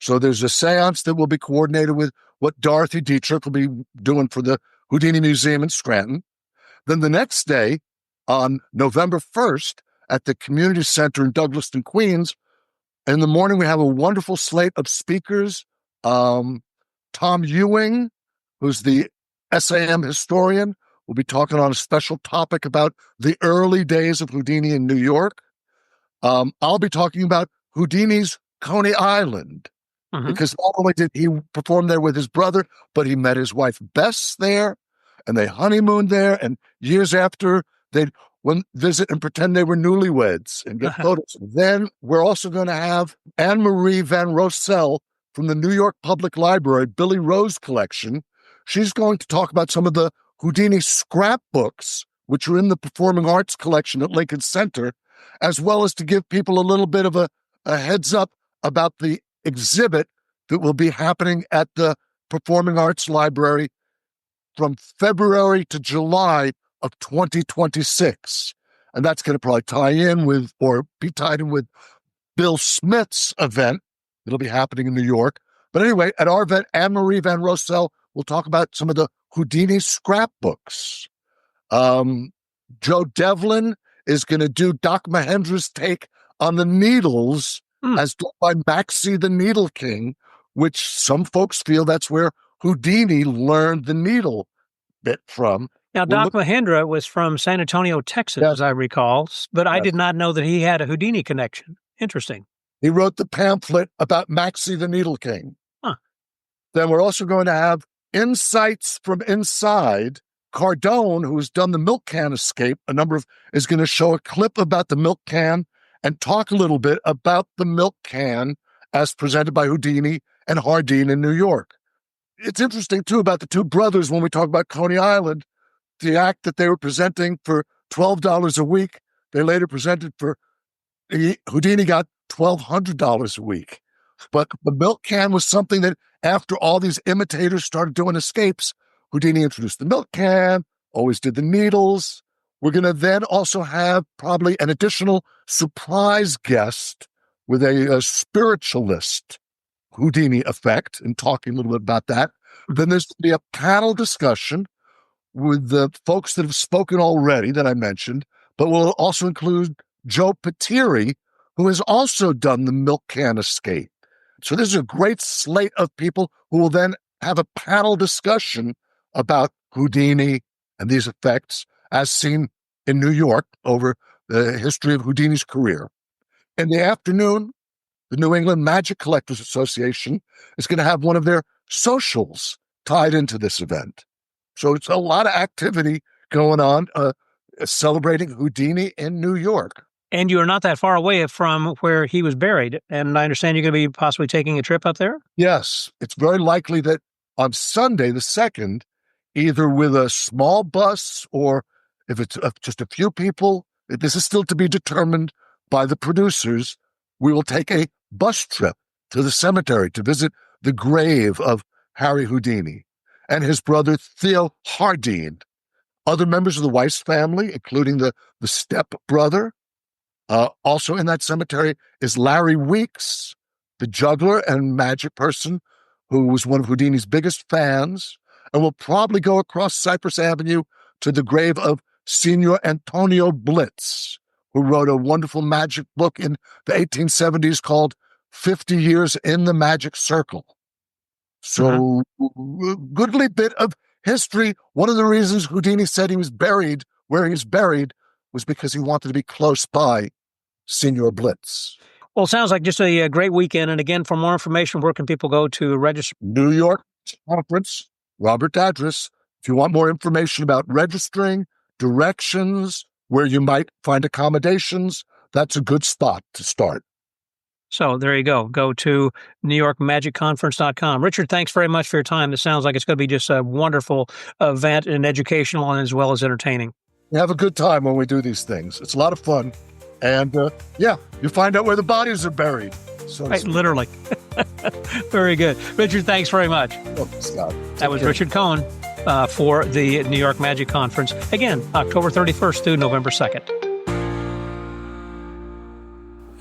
So there's a seance that will be coordinated with what Dorothy Dietrich will be doing for the Houdini Museum in Scranton. Then the next day, on November 1st, at the Community Center in Douglaston, Queens, in the morning, we have a wonderful slate of speakers. Tom Ewing, who's the SAM historian, will be talking on a special topic about the early days of Houdini in New York. I'll be talking about Houdini's Coney Island, because not only did he perform there with his brother, but he met his wife Bess there, and they honeymooned there, and years after, they'd visit and pretend they were newlyweds and get photos. Then we're also going to have Anne-Marie Van Rossel from the New York Public Library, Billy Rose collection. She's going to talk about some of the Houdini scrapbooks, which are in the Performing Arts collection at Lincoln Center, as well as to give people a little bit of a heads up about the exhibit that will be happening at the Performing Arts Library from February to July of 2026. And that's going to probably tie in with, or be tied in with, Bill Smith's event that'll be happening in New York. But anyway, at our event, Anne-Marie Van Rossel will talk about some of the Houdini scrapbooks. Joe Devlin is going to do Doc Mahendra's take on the needles as done by Maxie the Needle King, which some folks feel that's where Houdini learned the needle bit from. Now, Doc Mahendra was from San Antonio, Texas, as I recall, but I did not know that he had a Houdini connection. Interesting. He wrote the pamphlet about Maxie the Needle King. Then we're also going to have Insights from Inside. Cardone, who's done the milk can escape, is going to show a clip about the milk can and talk a little bit about the milk can as presented by Houdini and Hardin in New York. It's interesting, too, about the two brothers when we talk about Coney Island. The act that they were presenting for $12 a week, they later presented for, Houdini got $1,200 a week. But the milk can was something that after all these imitators started doing escapes, Houdini introduced the milk can, always did the needles. We're going to then also have probably an additional surprise guest with a spiritualist Houdini effect and talking a little bit about that. Then there's going to be a panel discussion with the folks that have spoken already that I mentioned, but we'll also include Joe Patiri, who has also done the milk can escape. So this is a great slate of people who will then have a panel discussion about Houdini and these effects as seen in New York over the history of Houdini's career. In the afternoon, the New England Magic Collectors Association is going to have one of their socials tied into this event. So it's a lot of activity going on, celebrating Houdini in New York. And you are not that far away from where he was buried. And I understand you're going to be possibly taking a trip up there? Yes. It's very likely that on Sunday, the 2nd, either with a small bus or if it's just a few people, this is still to be determined by the producers, we will take a bus trip to the cemetery to visit the grave of Harry Houdini and his brother Theo Hardin. Other members of the Weiss family, including the step-brother. Also in that cemetery is Larry Weeks, the juggler and magic person who was one of Houdini's biggest fans, and we'll probably go across Cypress Avenue to the grave of Signor Antonio Blitz, who wrote a wonderful magic book in the 1870s called 50 Years in the Magic Circle. So, goodly bit of history. One of the reasons Houdini said he was buried where he's buried was because he wanted to be close by Signor Blitz. Well, it sounds like just a great weekend. And again, for more information, where can people go to register? New York Conference, Robert Dadris. If you want more information about registering, directions, where you might find accommodations, that's a good spot to start. So there you go. Go to NewYorkMagicConference.com. Richard, thanks very much for your time. This sounds like it's going to be just a wonderful event and educational and as well as entertaining. We have a good time when we do these things. It's a lot of fun. And you find out where the bodies are buried. So right, literally. Very good. Richard, thanks very much. Oh, Scott. That was Richard Cohen for the New York Magic Conference. Again, October 31st through November 2nd.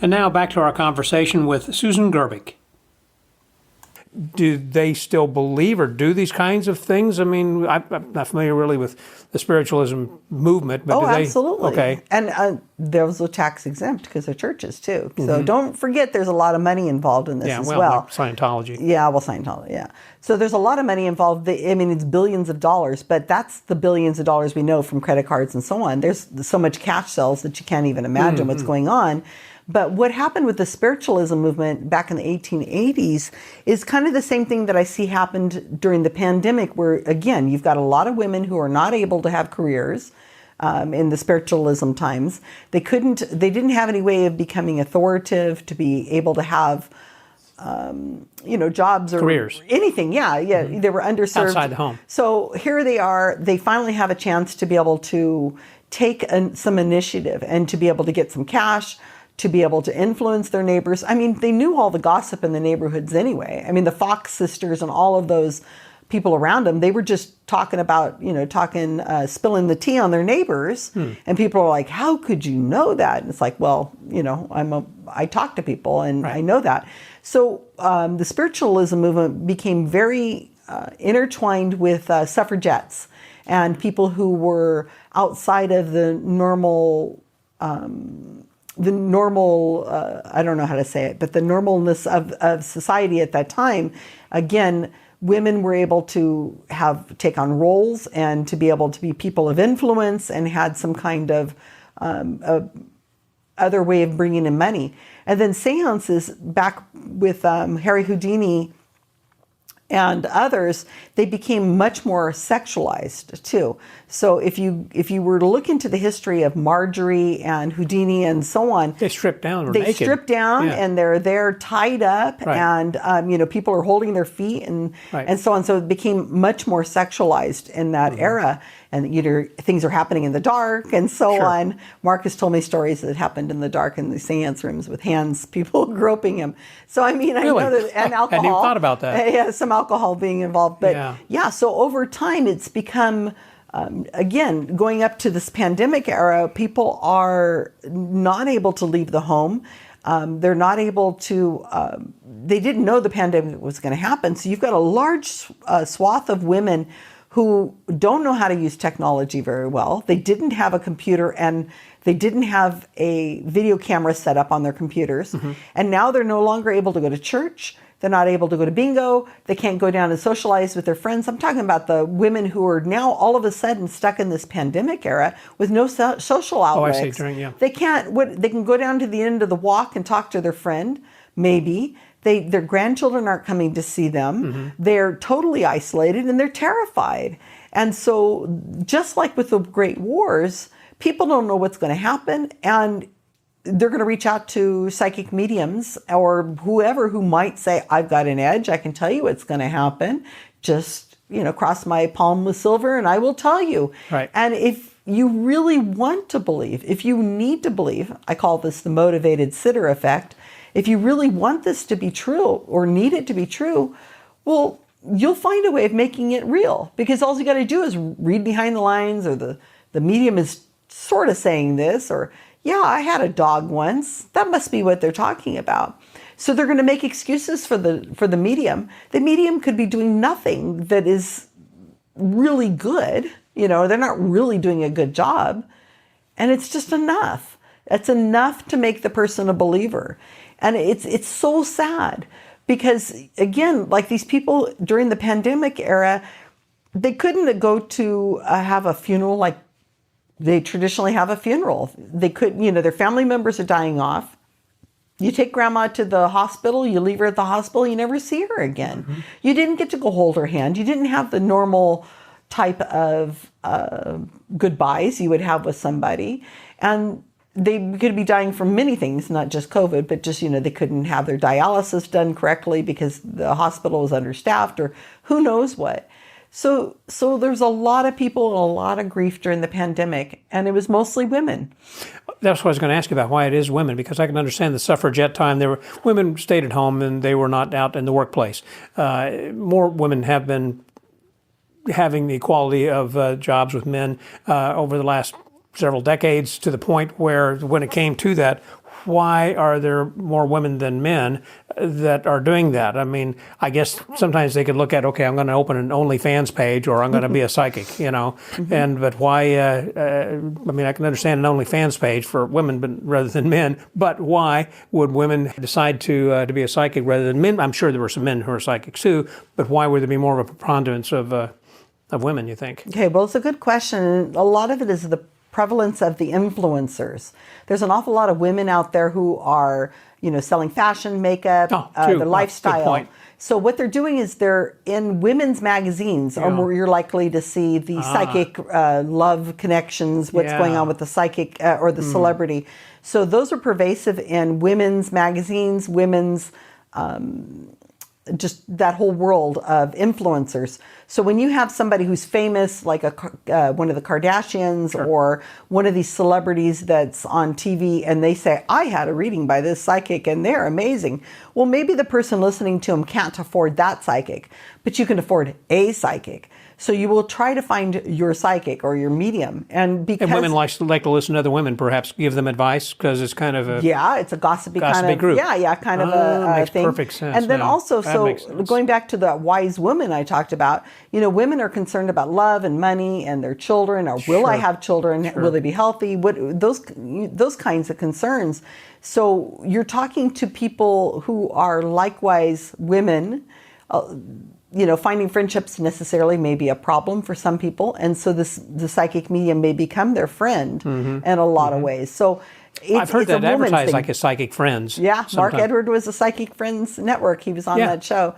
And now back to our conversation with Susan Gerbic. Do they still believe or do these kinds of things? I mean, I'm not familiar really with the spiritualism movement, but do they? Absolutely. Okay. And those are tax exempt because they're churches too. So don't forget there's a lot of money involved in this as well. Like Scientology. Yeah, Scientology, yeah. So there's a lot of money involved. It's billions of dollars, but that's the billions of dollars we know from credit cards and so on. There's so much cash sales that you can't even imagine what's going on. But what happened with the spiritualism movement back in the 1880s is kind of the same thing that I see happened during the pandemic, where, again, you've got a lot of women who are not able to have careers in the spiritualism times. They didn't have any way of becoming authoritative to be able to have, jobs or careers, anything. They were underserved. Outside the home. So here they are. They finally have a chance to be able to take some initiative and to be able to get some cash, to be able to influence their neighbors. I mean, they knew all the gossip in the neighborhoods anyway. I mean, the Fox sisters and all of those people around them, they were just talking about, spilling the tea on their neighbors. And people are like, how could you know that? And it's like, well, I talk to people and I know that. So the spiritualism movement became very intertwined with suffragettes and people who were outside of the normal, I don't know how to say it, but the normalness of society at that time. Again, women were able to take on roles and to be able to be people of influence and had some kind of other way of bringing in money. And then seances back with Harry Houdini and others, they became much more sexualized too. So if you were to look into the history of Marjorie and Houdini and so on, they stripped down. They strip down and they're tied up, and people are holding their feet and so on. So it became much more sexualized in that era, and things are happening in the dark and so on. Marcus told me stories that happened in the dark in the seance rooms with hands, people groping him. So I mean, really? I know that, and alcohol. I hadn't even thought about that. Yeah, some alcohol being involved, but so over time it's become. Again, going up to this pandemic era, people are not able to leave the home. They're not able to, they didn't know the pandemic was going to happen. So you've got a large swath of women who don't know how to use technology very well. They didn't have a computer and they didn't have a video camera set up on their computers. And now they're no longer able to go to church. They're not able to go to bingo. They can't go down and socialize with their friends. I'm talking about the women who are now all of a sudden stuck in this pandemic era with no social outlets. Oh, I see. They can't. They can go down to the end of the walk and talk to their friend, maybe. Their grandchildren aren't coming to see them. They're totally isolated and they're terrified. And so just like with the Great Wars, people don't know what's going to happen, and they're going to reach out to psychic mediums or whoever who might say, I've got an edge. I can tell you what's going to happen. Just, cross my palm with silver and I will tell you. Right. And if you really want to believe, if you need to believe, I call this the motivated sitter effect. If you really want this to be true or need it to be true, well, you'll find a way of making it real, because all you got to do is read behind the lines, or the medium is sort of saying this, or yeah, I had a dog once. That must be what they're talking about. So they're going to make excuses for the medium. The medium could be doing nothing that is really good. They're not really doing a good job. And it's just enough. It's enough to make the person a believer. And it's so sad, because again, like these people during the pandemic era, they couldn't go to have a funeral like they traditionally have a funeral. They could, their family members are dying off. You take grandma to the hospital, you leave her at the hospital, you never see her again. You didn't get to go hold her hand. You didn't have the normal type of goodbyes you would have with somebody. And they could be dying from many things, not just COVID, but just, they couldn't have their dialysis done correctly because the hospital was understaffed, or who knows what. So there's a lot of people and a lot of grief during the pandemic, and it was mostly women. That's what I was going to ask you about, why it is women, because I can understand the suffragette time. Women stayed at home and they were not out in the workplace. More women have been having the equality of jobs with men over the last several decades, to the point where when it came to that, why are there more women than men that are doing that? I mean, I guess sometimes they could look at, okay, I'm going to open an OnlyFans page, or I'm going to be a psychic, but why, I mean, I can understand an OnlyFans page for women but rather than men, but why would women decide to be a psychic rather than men? I'm sure there were some men who are psychics too, but why would there be more of a preponderance of women, you think? Okay, well, it's a good question. A lot of it is the prevalence of the influencers. There's an awful lot of women out there who are, selling fashion, makeup, the lifestyle. Good point. So what they're doing is they're in women's magazines, or where you're likely to see the psychic love connections, what's going on with the psychic or the celebrity. So those are pervasive in women's magazines, women's just that whole world of influencers. So when you have somebody who's famous, like one of the Kardashians or one of these celebrities that's on TV, and they say, I had a reading by this psychic and they're amazing. Well, maybe the person listening to them can't afford that psychic, but you can afford a psychic. So you will try to find your psychic or your medium. And women like to listen to other women, perhaps give them advice, because it's kind of a... Yeah, it's a gossipy kind of group. Kind of a makes thing. Perfect sense. And then also, going back to the wise woman I talked about, women are concerned about love and money and their children, or will I have children? Will they be healthy? Those kinds of concerns. So you're talking to people who are likewise women. Finding friendships necessarily may be a problem for some people. And so the psychic medium may become their friend in a lot of ways. So I've heard that advertised like a Psychic Friends. Yeah, Mark Edward was a Psychic Friends network. He was on that show.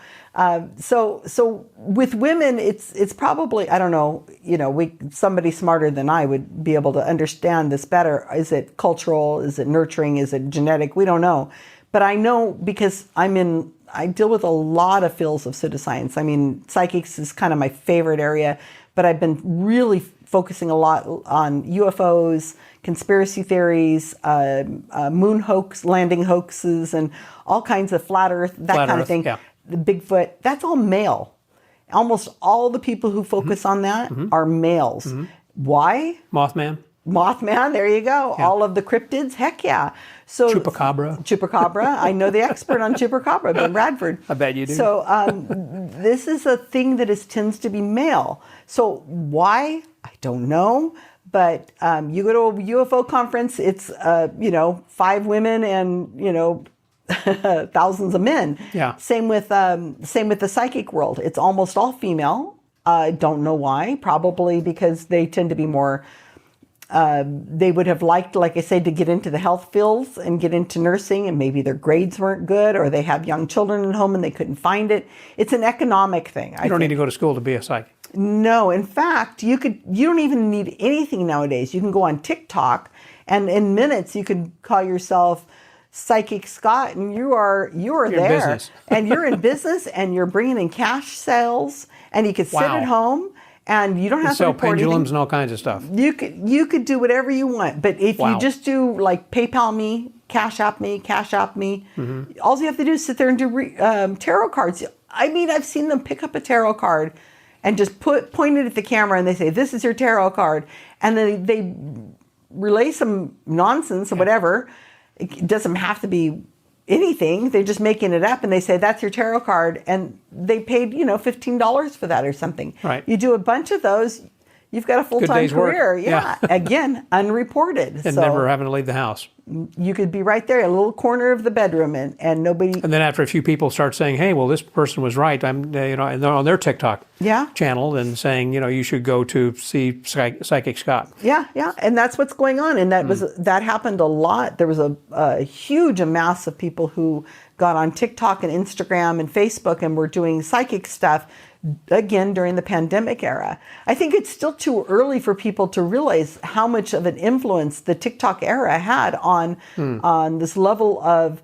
So with women, it's probably, I don't know, somebody smarter than I would be able to understand this better. Is it cultural? Is it nurturing? Is it genetic? We don't know. But I know because I deal with a lot of fields of pseudoscience. I mean, psychics is kind of my favorite area, but I've been really focusing a lot on UFOs, conspiracy theories, moon landing hoaxes, and all kinds of flat Earth, kind of thing. Yeah. The Bigfoot, that's all male. Almost all the people who focus on that are males. Why? Mothman, there you go. Yeah. All of the cryptids, heck yeah. So Chupacabra. I know the expert on Chupacabra, Ben Bradford. I bet you do. So this is a thing that tends to be male. So why? I don't know. But you go to a UFO conference, it's 5 women and thousands of men. Yeah. Same with the psychic world. It's almost all female. I don't know why. Probably because they tend to be more. They would have liked, like I say, to get into the health fields and get into nursing, and maybe their grades weren't good, or they have young children at home and they couldn't find it. It's an economic thing. You don't need to go to school to be a psychic. No, in fact, you don't even need anything nowadays. You can go on TikTok, and in minutes you could call yourself Psychic Scott, and you are there, and you're in business, and you're bringing in cash sales, and you could sit at home. And you don't have to sell report pendulums anything. And all kinds of stuff. You could do whatever you want, but if you just do like PayPal me, Cash App me, all you have to do is sit there and do tarot cards. I mean, I've seen them pick up a tarot card and just point it at the camera, and they say, "This is your tarot card," and then they relay some nonsense or whatever. It doesn't have to be anything. They're just making it up, and they say that's your tarot card, and they paid $15 for that or something. Right. You do a bunch of those, you've got a full-time career. Work. Yeah. Again, unreported. And never having to leave the house. You could be right there in a little corner of the bedroom, and nobody. And then after a few people start saying, "Hey, well, this person was right," and they're on their TikTok channel and saying, you should go to see Psychic Scott. Yeah, and that's what's going on, and that happened a lot. There was a huge amass of people who got on TikTok and Instagram and Facebook and were doing psychic stuff. Again, during the pandemic era. I think it's still too early for people to realize how much of an influence the TikTok era had on this level of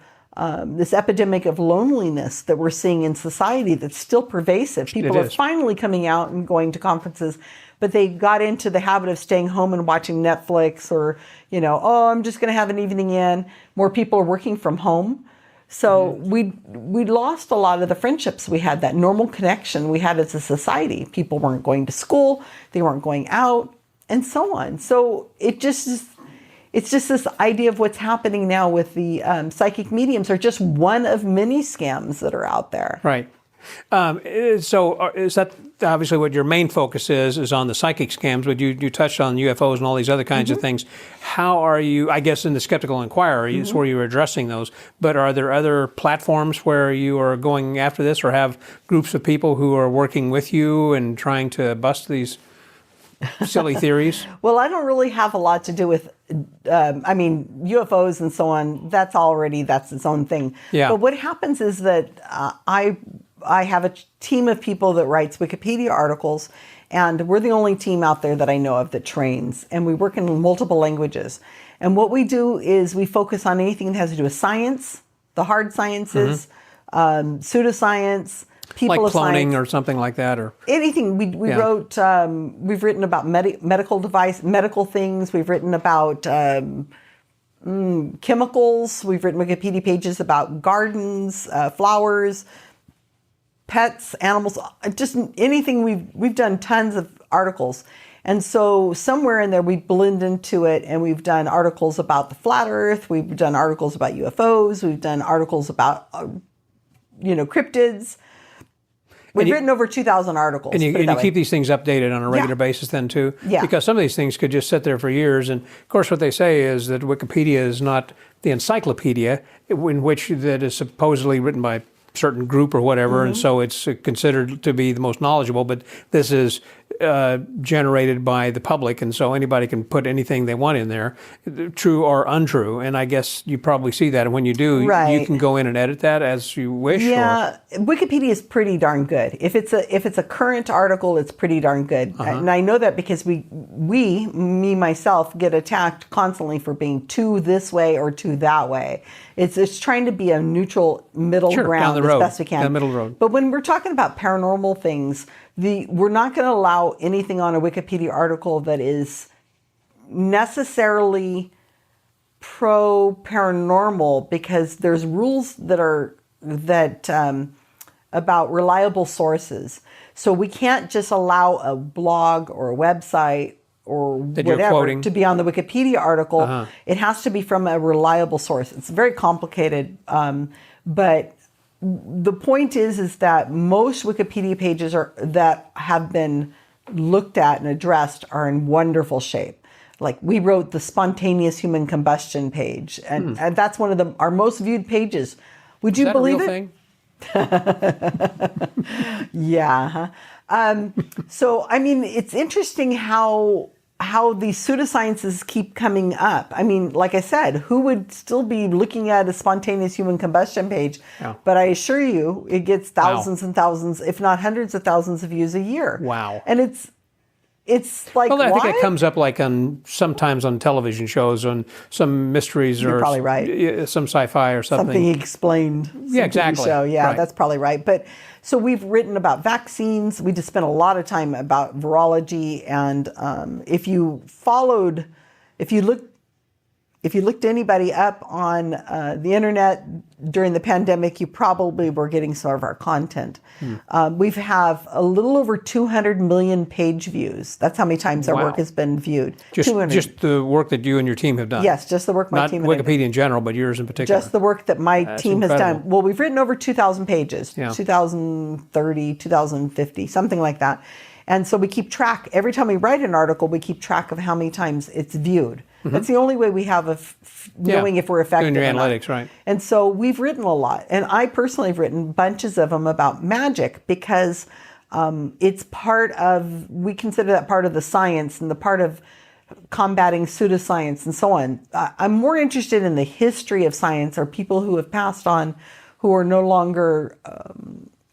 this epidemic of loneliness that we're seeing in society that's still pervasive. People are finally coming out and going to conferences, but they got into the habit of staying home and watching Netflix, or, I'm just going to have an evening in. More people are working from home. So we lost a lot of the friendships we had, that normal connection we had as a society. People weren't going to school, they weren't going out, and so on. So it just it's just this idea of what's happening now with the psychic mediums are just one of many scams that are out there. Right. So is that obviously what your main focus is on the psychic scams, but you touched on UFOs and all these other kinds of things. How are you, I guess in the Skeptical Inquirer, is where you were addressing those, but are there other platforms where you are going after this or have groups of people who are working with you and trying to bust these silly theories? Well, I don't really have a lot to do with, UFOs and so on. That's its own thing. Yeah. But what happens is that I have a team of people that writes Wikipedia articles, and we're the only team out there that I know of that trains, and we work in multiple languages. And what we do is we focus on anything that has to do with science, the hard sciences, pseudoscience, people like of cloning science, or something like that, or anything. We've written about medical things. We've written about chemicals. We've written Wikipedia pages about gardens, flowers, pets, animals, just anything. We've done tons of articles. And so somewhere in there we blend into it, and we've done articles about the flat earth, we've done articles about UFOs, we've done articles about cryptids. We've written over 2,000 articles. And you keep these things updated on a regular basis then too? Yeah. Because some of these things could just sit there for years. And of course what they say is that Wikipedia is not the encyclopedia in which that is supposedly written by certain group or whatever, and so it's considered to be the most knowledgeable, but this is generated by the public, and so anybody can put anything they want in there, true or untrue, and I guess you probably see that, and when you do, you can go in and edit that as you wish. Yeah, Wikipedia is pretty darn good. If it's a current article, it's pretty darn good, and I know that because me myself, get attacked constantly for being too this way or too that way. It's trying to be a neutral middle ground as best we can. Down the middle road. But when we're talking about paranormal things, we're not going to allow anything on a Wikipedia article that is necessarily pro-paranormal, because there's rules that about reliable sources. So we can't just allow a blog or a website or whatever to be on the Wikipedia article. It has to be from a reliable source. It's very complicated, but the point is that most Wikipedia pages that have been looked at and addressed are in wonderful shape. Like we wrote the spontaneous human combustion page, and that's one of our most viewed pages. Would you believe it? Thing? Yeah. So, I mean, it's interesting how these pseudosciences keep coming up. I mean, like I said, who would still be looking at a spontaneous human combustion page? Yeah. But I assure you, it gets thousands and thousands, if not hundreds of thousands of views a year. Wow. And it's like, I think it comes up like sometimes on television shows, on some mysteries. You're or probably right. Some sci-fi or something. Something explained. Yeah, exactly. Show. Yeah, right. That's probably right. But so we've written about vaccines. We just spent a lot of time about virology. And if you looked anybody up on the internet during the pandemic, you probably were getting some of our content. We have a little over 200 million page views. That's how many times our work has been viewed. Just the work that you and your team have done? Yes, just the work my team has done. Not Wikipedia in general, but yours in particular. Just the work that my team has done. Well, we've written over 2,000 pages, 2,030, 2,050, something like that. And so we keep track. Every time we write an article, we keep track of how many times it's viewed. That's the only way we have of knowing if we're effective. Doing your analytics, right. And so we've written a lot. And I personally have written bunches of them about magic because it's we consider that part of the science and the part of combating pseudoscience and so on. I'm more interested in the history of science, or people who have passed on who are no longer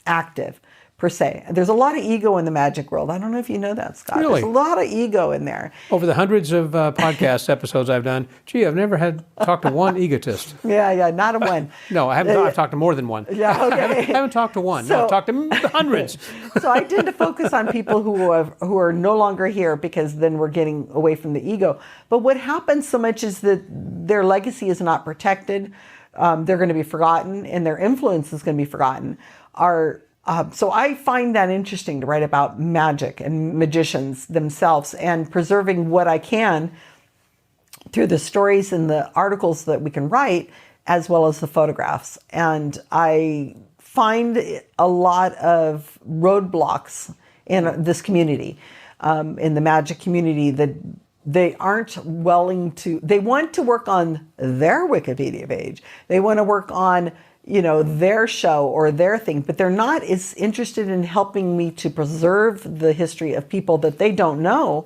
active. Per se. There's a lot of ego in the magic world. I don't know if you know that, Scott. Really? There's a lot of ego in there. Over the hundreds of podcast episodes I've done, I've never talked to one egotist. Yeah, not a one. No, I haven't. I've talked to more than one. Yeah, okay. I haven't talked to one. No, I've talked to hundreds. So I tend to focus on people who are no longer here, because then we're getting away from the ego. But what happens so much is that their legacy is not protected. They're going to be forgotten, and their influence is going to be forgotten. So I find that interesting to write about magic and magicians themselves, and preserving what I can through the stories and the articles that we can write, as well as the photographs. And I find a lot of roadblocks in this community, in the magic community, that they aren't willing to, they want to work on their Wikipedia page. They want to work on, their show or their thing, but they're not as interested in helping me to preserve the history of people that they don't know,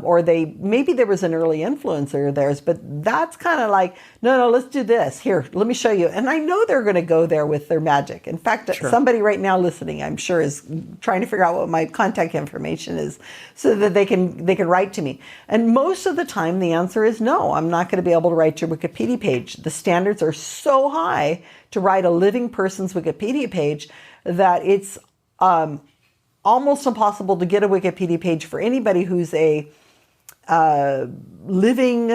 or maybe there was an early influencer of theirs, but that's kind of like, no, let's do this. Here, let me show you. And I know they're going to go there with their magic. In fact, somebody right now listening, I'm sure, is trying to figure out what my contact information is so that they can write to me. And most of the time, the answer is no, I'm not going to be able to write your Wikipedia page. The standards are so high to write a living person's Wikipedia page that it's almost impossible to get a Wikipedia page for anybody who's a living,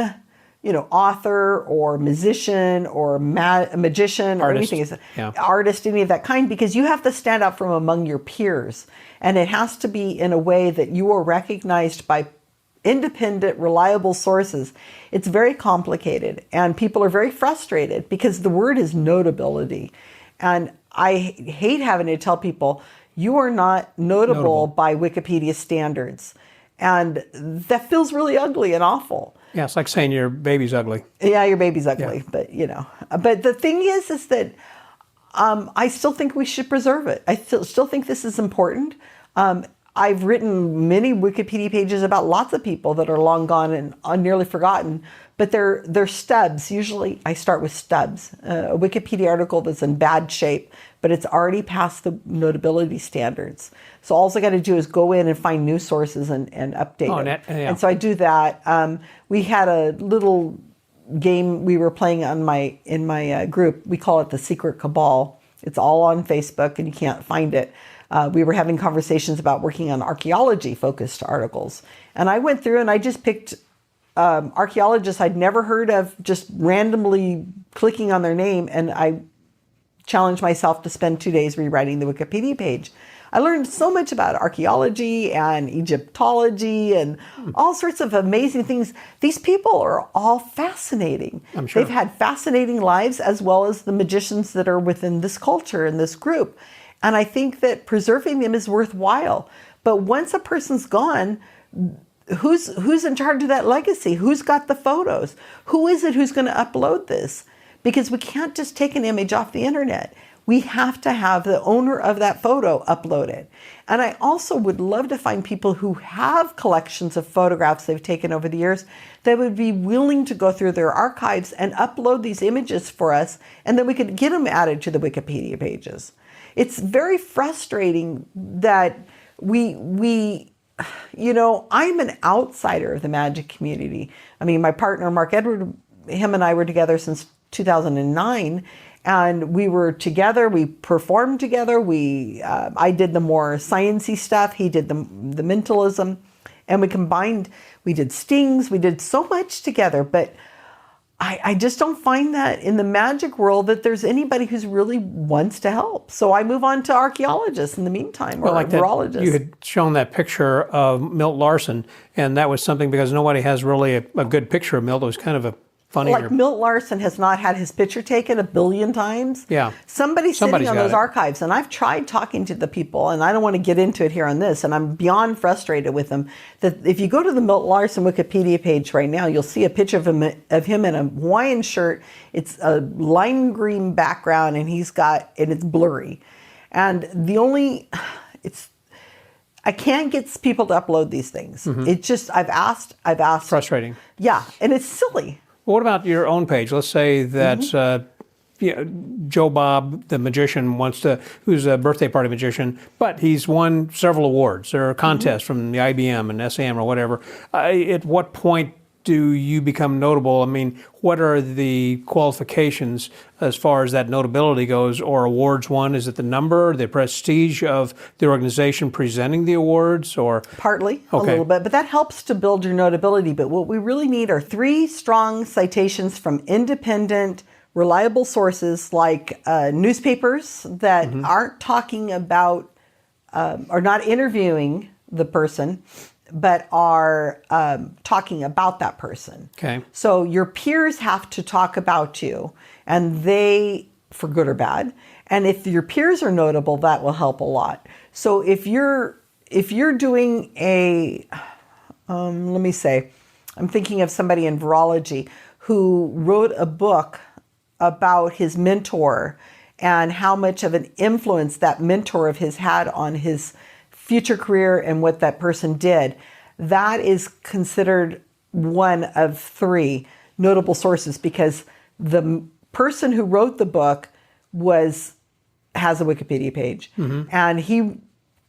author or musician or magician or Artist. anything, artist, any of that kind, because you have to stand out from among your peers. And it has to be in a way that you are recognized by independent, reliable sources. It's very complicated, and people are very frustrated because the word is notability. And I hate having to tell people, you are not notable by Wikipedia standards. And that feels really ugly and awful. Yeah, it's like saying your baby's ugly. Yeah, your baby's ugly, but But the thing is that I still think we should preserve it. I still think this is important. I've written many Wikipedia pages about lots of people that are long gone and nearly forgotten, but they're stubs. Usually I start with stubs. A Wikipedia article that's in bad shape, but it's already past the notability standards. So all I got to do is go in and find new sources and update them. And so I do that. We had a little game we were playing in my group. We call it the Secret Cabal. It's all on Facebook and you can't find it. We were having conversations about working on archaeology-focused articles. And I went through and I just picked archaeologists I'd never heard of, just randomly clicking on their name, and I challenged myself to spend 2 days rewriting the Wikipedia page. I learned so much about archaeology and Egyptology and all sorts of amazing things. These people are all fascinating. I'm sure. They've had fascinating lives, as well as the magicians that are within this culture and this group. And I think that preserving them is worthwhile. But once a person's gone, who's in charge of that legacy? Who's got the photos? Who is it who's going to upload this? Because we can't just take an image off the internet. We have to have the owner of that photo upload it. And I also would love to find people who have collections of photographs they've taken over the years that would be willing to go through their archives and upload these images for us, and then we could get them added to the Wikipedia pages. It's very frustrating that I'm an outsider of the magic community. I mean, my partner, Mark Edward, him and I were together since 2009, and we were together, we performed together, I did the more sciencey stuff, he did the mentalism, and we did stings, we did so much together, but I just don't find that in the magic world that there's anybody who's really wants to help. So I move on to archaeologists in the meantime, or like virologists. You had shown that picture of Milt Larsen, and that was something because nobody has really a good picture of Milt. It was kind of a funny. Like Milt Larsen has not had his picture taken 1 billion times. Yeah. Somebody's sitting on those archives, and I've tried talking to the people, and I don't want to get into it here on this, and I'm beyond frustrated with them, that if you go to the Milt Larsen Wikipedia page right now, you'll see a picture of him in a Hawaiian shirt. It's a lime green background, and it's blurry. And I can't get people to upload these things. It's just, I've asked. Frustrating. Yeah, and it's silly. What about your own page? Let's say that Joe Bob, the magician, who's a birthday party magician, but he's won several awards. There are contests from the IBM and SAM or whatever. At what point do you become notable? I mean, what are the qualifications as far as that notability goes, or awards won? Is it the number, the prestige of the organization presenting the awards, or? Partly, a little bit, but that helps to build your notability. But what we really need are 3 strong citations from independent, reliable sources like newspapers that aren't talking about or not interviewing the person. but are talking about that person. Okay. So your peers have to talk about you, and they, for good or bad. And if your peers are notable, that will help a lot. So if you're doing a, let me say, I'm thinking of somebody in virology who wrote a book about his mentor and how much of an influence that mentor of his had on his future career and what that person did. That is considered one of 3 notable sources, because the person who wrote the book has a Wikipedia page, and he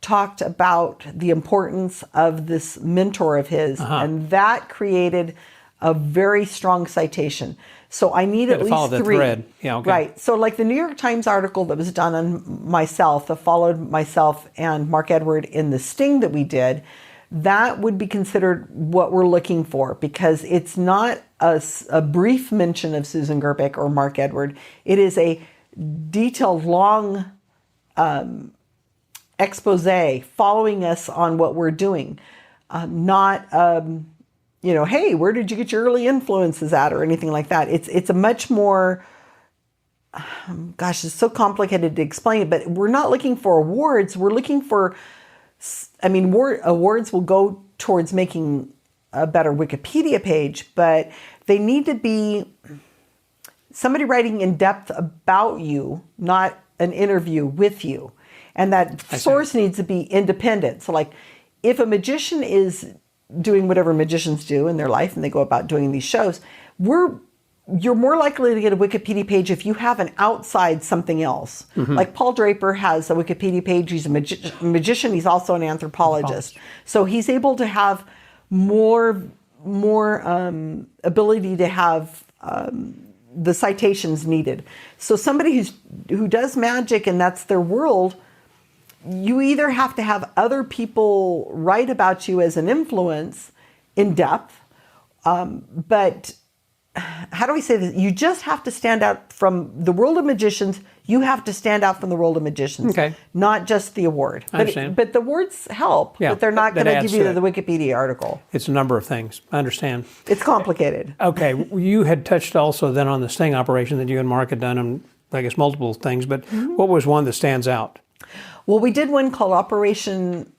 talked about the importance of this mentor of his, and that created a very strong citation. So I need at least follow the 3. Thread. Yeah, okay. Right. So like the New York Times article that was done on myself, that followed myself and Mark Edward in the sting that we did, that would be considered what we're looking for, because it's not a brief mention of Susan Gerbic or Mark Edward. It is a detailed, long expose following us on what we're doing, not hey, where did you get your early influences at, or anything like that. It's a much more, it's so complicated to explain, but we're not looking for awards. We're looking for, awards will go towards making a better Wikipedia page, but they need to be somebody writing in depth about you, not an interview with you. And that source needs to be independent. So like if a magician is doing whatever magicians do in their life and they go about doing these shows, you're more likely to get a Wikipedia page if you have an outside something else. Like Paul Draper has a Wikipedia page. He's a magician. He's also an anthropologist. So he's able to have more ability to have the citations needed. So somebody who does magic and that's their world, you either have to have other people write about you as an influence in depth, but how do we say this? You just have to stand out from the world of magicians. You have to stand out from the world of magicians, not just the award. I understand. But the awards help, but they're not going to give you the Wikipedia article. It's a number of things. I understand. It's complicated. Okay. You had touched also then on the sting operation that you and Mark had done on, I guess, multiple things, but what was one that stands out? Well, we did one called Operation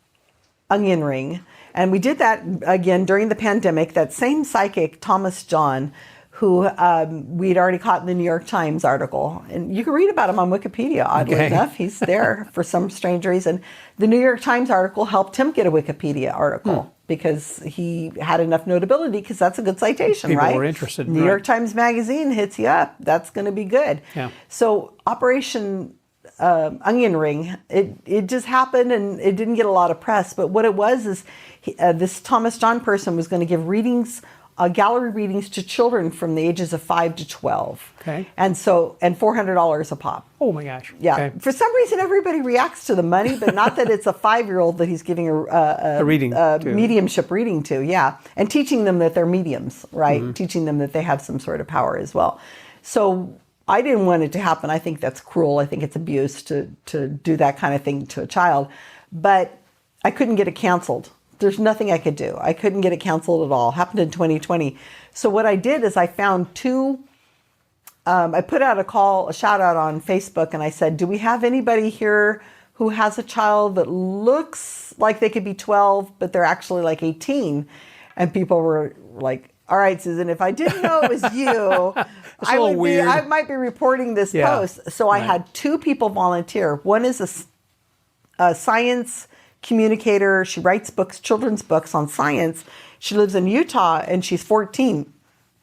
Onion Ring, and we did that again during the pandemic. That same psychic, Thomas John, who we'd already caught in the New York Times article. And you can read about him on Wikipedia, oddly enough. He's there for some strange reason. The New York Times article helped him get a Wikipedia article because he had enough notability, because that's a good citation, right? People were interested. New York Times Magazine hits you up. That's going to be good. Yeah. So Operation Onion Ring, it just happened and it didn't get a lot of press. But what it was is this Thomas John person was going to give readings, gallery readings to children from the ages of 5 to 12. Okay. And $400 a pop. Oh my gosh. Yeah. Okay. For some reason, everybody reacts to the money, but not that it's a 5-year-old that he's giving a reading mediumship reading to. Yeah. And teaching them that they're mediums, right? Teaching them that they have some sort of power as well. So I didn't want it to happen. I think that's cruel. I think it's abuse to do that kind of thing to a child. But I couldn't get it canceled. There's nothing I could do. I couldn't get it canceled at all. It happened in 2020. So what I did is I found 2, I put out a shout out on Facebook, and I said, do we have anybody here who has a child that looks like they could be 12, but they're actually like 18? And people were like, all right, Susan, if I didn't know it was you, I might be reporting this post. So I had 2 people volunteer. One is a science communicator. She writes books, children's books on science. She lives in Utah and she's 14,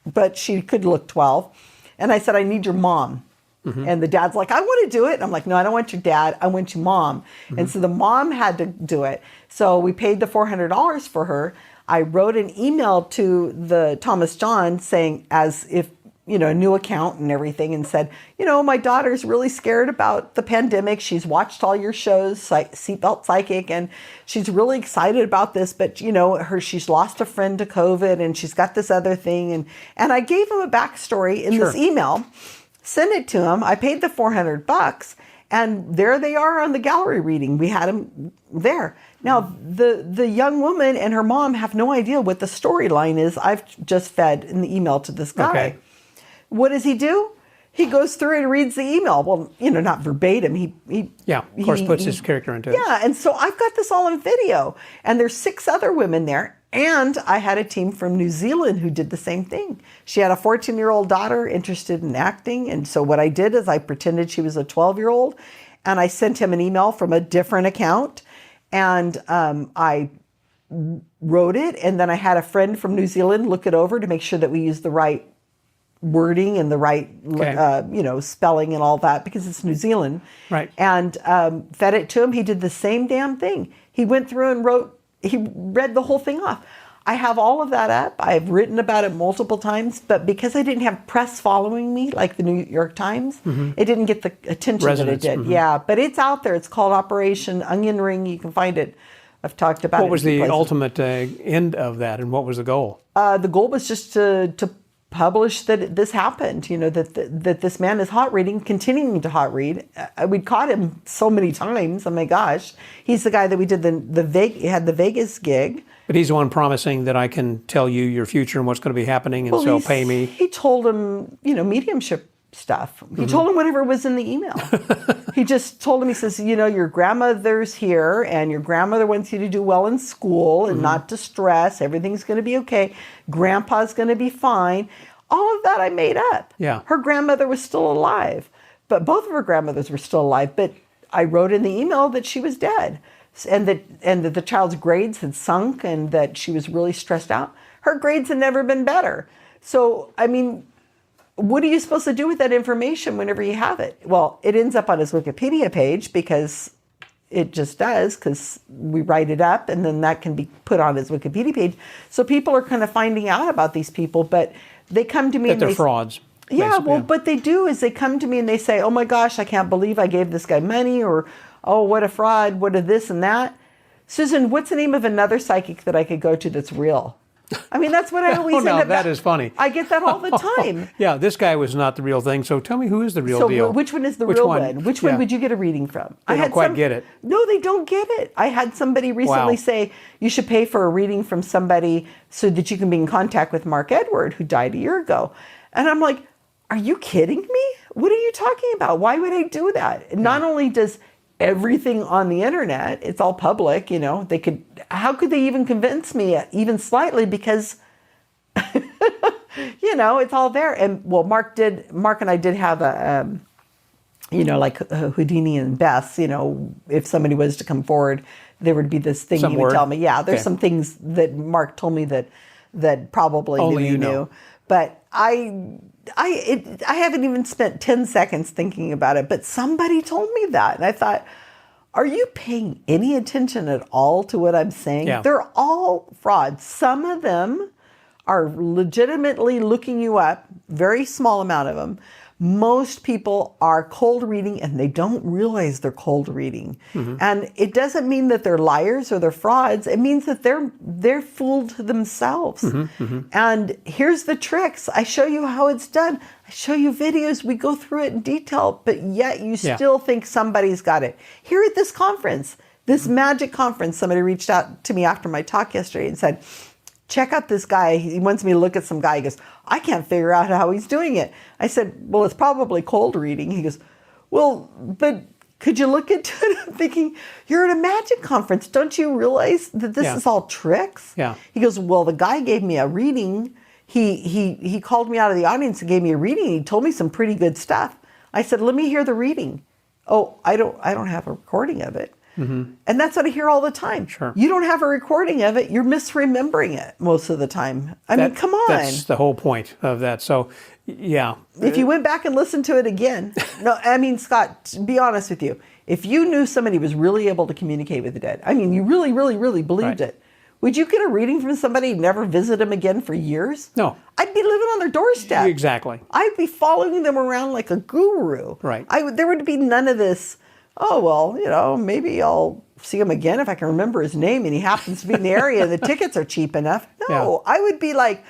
but she could look 12. And I said, I need your mom. And the dad's like, I want to do it. And I'm like, no, I don't want your dad. I want your mom. And so the mom had to do it. So we paid the $400 for her. I wrote an email to the Thomas John saying, as if, a new account and everything, and said, my daughter's really scared about the pandemic. She's watched all your shows, Seatbelt Psychic, and she's really excited about this, but she's lost a friend to COVID and she's got this other thing. And I gave him a backstory in this email, sent it to him. I paid the $400, And there they are on the gallery reading. We had them there. Now, the young woman and her mom have no idea what the storyline is I've just fed in the email to this guy. Okay. What does he do? He goes through and reads the email. Well, not verbatim. He of course, puts his character into it. Yeah, and so I've got this all on video. And there's 6 other women there. And I had a team from New Zealand who did the same thing. She had a 14-year-old daughter interested in acting. And so what I did is I pretended she was a 12-year-old. And I sent him an email from a different account. And I wrote it. And then I had a friend from New Zealand look it over to make sure that we used the right wording and the right, spelling and all that, because it's New Zealand. Right. And fed it to him. He did the same damn thing. He went through and he read the whole thing off. I have all of that up. I've written about it multiple times, but because I didn't have press following me, like the New York Times, it didn't get the attention that it did. Yeah, but it's out there. It's called Operation Onion Ring. You can find it. I've talked about it. What was the ultimate end of that, and what was the goal? The goal was just to publish that this happened, that this man is hot reading, continuing to hot read. We'd caught him so many times. Oh my gosh. He's the guy that we did he had the Vegas gig. But he's the one promising that I can tell you your future and what's going to be happening, and so pay me. He told him, mediumship stuff. He told him whatever was in the email. He just told him, he says, your grandmother's here and your grandmother wants you to do well in school and not to stress. Everything's going to be okay. Grandpa's going to be fine. All of that I made up. Yeah. Her grandmother was still alive, but both of her grandmothers were still alive. But I wrote in the email that she was dead and that the child's grades had sunk and that she was really stressed out. Her grades had never been better. So, what are you supposed to do with that information whenever you have it? Well, it ends up on his Wikipedia page because it just does, because we write it up and then that can be put on his Wikipedia page. So people are kind of finding out about these people, but they come to me and they're frauds. Yeah, well, what they do is they come to me and they say, oh my gosh, I can't believe I gave this guy money, or, oh, what a fraud, what a this and that. Susan, what's the name of another psychic that I could go to that's real? That's what I always end up. That is funny. I get that all the time. Yeah, this guy was not the real thing. So tell me, who is the real deal? So which one is the real one? Which one would you get a reading from? I don't quite get it. No, they don't get it. I had somebody recently say, you should pay for a reading from somebody so that you can be in contact with Mark Edward, who died a year ago. And I'm like, are you kidding me? What are you talking about? Why would I do that? Yeah. Not only does everything on the internet, it's all public, how could they even convince me even slightly, because it's all there. And well, Mark and I did have a like Houdini and Bess, if somebody was to come forward, there would be this thing he would tell me. Yeah, there's some things that Mark told me that probably only you knew. But I haven't even spent 10 seconds thinking about it, but somebody told me that. And I thought, are you paying any attention at all to what I'm saying? Yeah. They're all frauds. Some of them are legitimately looking you up, very small amount of them. Most people are cold reading and they don't realize they're cold reading. Mm-hmm. And it doesn't mean that they're liars or they're frauds. It means that they're fooled themselves. Mm-hmm. Mm-hmm. And here's the tricks. I show you how it's done. I show you videos. We go through it in detail, but yet you still think somebody's got it. Here at this conference, this magic conference, somebody reached out to me after my talk yesterday and said, check out this guy. He wants me to look at some guy. He goes, I can't figure out how he's doing it. I said, well, it's probably cold reading. He goes, well, but could you look into it? I'm thinking, you're at a magic conference. Don't you realize that this is all tricks? Yeah. He goes, well, the guy gave me a reading. He called me out of the audience and gave me a reading. He told me some pretty good stuff. I said, let me hear the reading. Oh, I don't have a recording of it. Mm-hmm. And that's what I hear all the time. Sure. You don't have a recording of it. You're misremembering it most of the time. I mean, come on. That's the whole point of that. So, yeah. If you went back and listened to it again, Scott, be honest with you. If you knew somebody was really able to communicate with the dead, you really, really, really believed it, would you get a reading from somebody and never visit them again for years? No. I'd be living on their doorstep. Exactly. I'd be following them around like a guru. Right. There would be none of this, oh, well, maybe I'll see him again if I can remember his name and he happens to be in the area and the tickets are cheap enough. No, I would be like,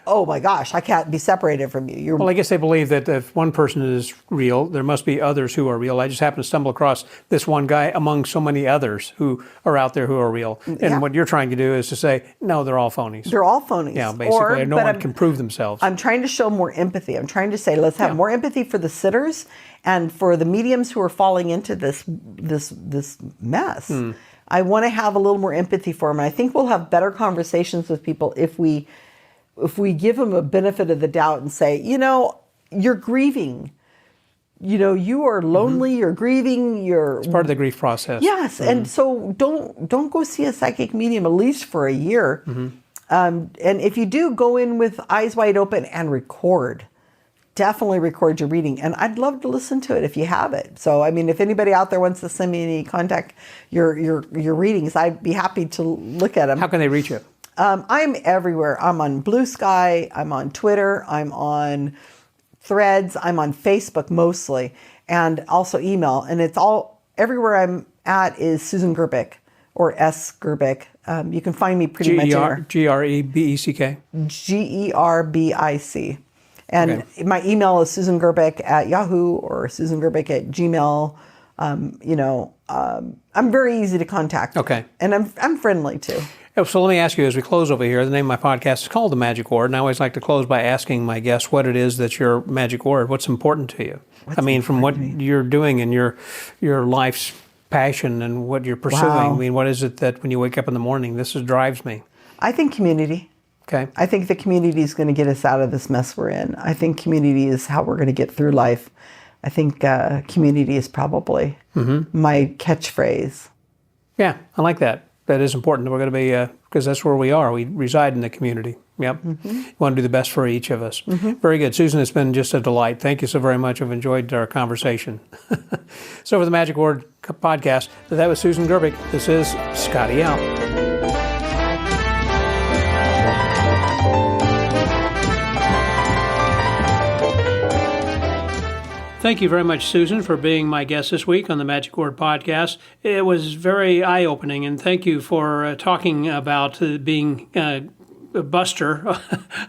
oh my gosh, I can't be separated from you. Well, I guess they believe that if one person is real, there must be others who are real. I just happen to stumble across this one guy among so many others who are out there who are real. And what you're trying to do is to say, no, they're all phonies. They're all phonies. Yeah, basically, no one can prove themselves. I'm trying to show more empathy. I'm trying to say, let's have more empathy for the sitters and for the mediums who are falling into this mess. I want to have a little more empathy for them. And I think we'll have better conversations with people if we give them a benefit of the doubt and say, you're grieving. You are lonely, you're grieving, It's part of the grief process. Yes, and so don't go see a psychic medium at least for a year. And if you do, go in with eyes wide open and record. Definitely record your reading. And I'd love to listen to it if you have it. So, I mean, if anybody out there wants to send me any your readings, I'd be happy to look at them. How can they reach you? I'm everywhere. I'm on Blue Sky. I'm on Twitter. I'm on Threads. I'm on Facebook mostly, and also email. And it's all everywhere I'm at is Susan Gerbic or S Gerbic. You can find me pretty much anywhere. G-E-R-B-E-C-K. Gerbic. And my email is Susan Gerbic at Yahoo or Susan Gerbic at Gmail. I'm very easy to contact. Okay. And I'm friendly too. So let me ask you, as we close over here, the name of my podcast is called The Magic Word, and I always like to close by asking my guests what it is that's your magic word. What's important to you? From what you're doing in your life's passion and what you're pursuing. Wow. I mean, what is it that when you wake up in the morning, drives me? I think community. Okay. I think the community is going to get us out of this mess we're in. I think community is how we're going to get through life. I think community is probably my catchphrase. Yeah, I like that. That is important. We're going to be, because that's where we are. We reside in the community. Yep. We want to do the best for each of us. Very good. Susan, it's been just a delight. Thank you so very much. I've enjoyed our conversation. So for the Magic Word podcast, that was Susan Gerbic. This is Scotty out. Thank you very much, Susan, for being my guest this week on the Magic Word podcast. It was very eye-opening, and thank you for talking about being a buster,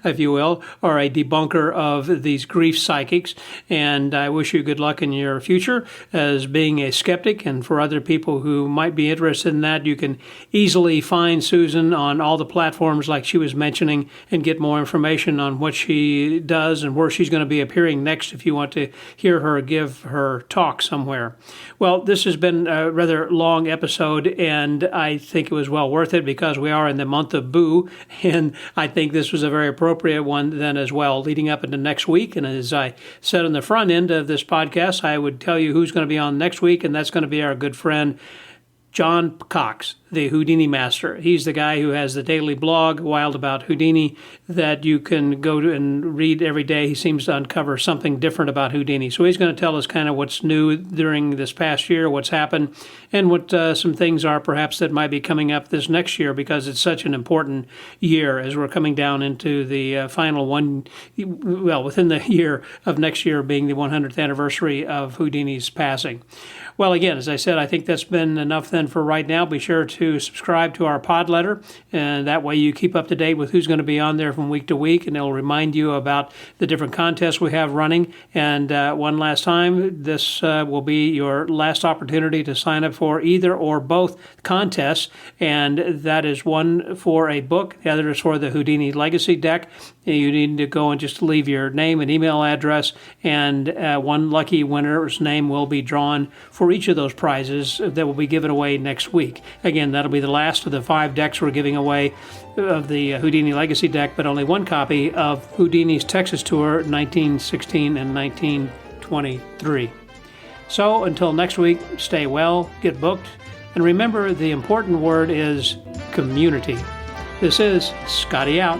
if you will, or a debunker of these grief psychics. And I wish you good luck in your future as being a skeptic. And for other people who might be interested in that, you can easily find Susan on all the platforms like she was mentioning and get more information on what she does and where she's going to be appearing next if you want to hear her give her talk somewhere. Well, this has been a rather long episode, and I think it was well worth it because we are in the month of Boo, and I think this was a very appropriate one then as well, leading up into next week. And as I said on the front end of this podcast, I would tell you who's going to be on next week, and that's going to be our good friend, John Cox, the Houdini master. He's the guy who has the daily blog, Wild About Houdini, that you can go to and read every day. He seems to uncover something different about Houdini. So he's going to tell us kind of what's new during this past year, what's happened, and what some things are perhaps that might be coming up this next year, because it's such an important year as we're coming down into the final one, well, within the year of next year being the 100th anniversary of Houdini's passing. Well, again, as I said, I think that's been enough then for right now. Be sure to subscribe to our pod letter, and that way you keep up to date with who's going to be on there from week to week, and it'll remind you about the different contests we have running. And one last time, this will be your last opportunity to sign up for either or both contests, and that is one for a book, the other is for the Houdini Legacy deck. You need to go and just leave your name and email address, and one lucky winner's name will be drawn for each of those prizes that will be given away next week. Again, that'll be the last of the 5 decks we're giving away of the Houdini Legacy deck, but only one copy of Houdini's Texas Tour 1916 and 1923. So until next week, stay well, get booked, and remember the important word is community. This is Scotty out.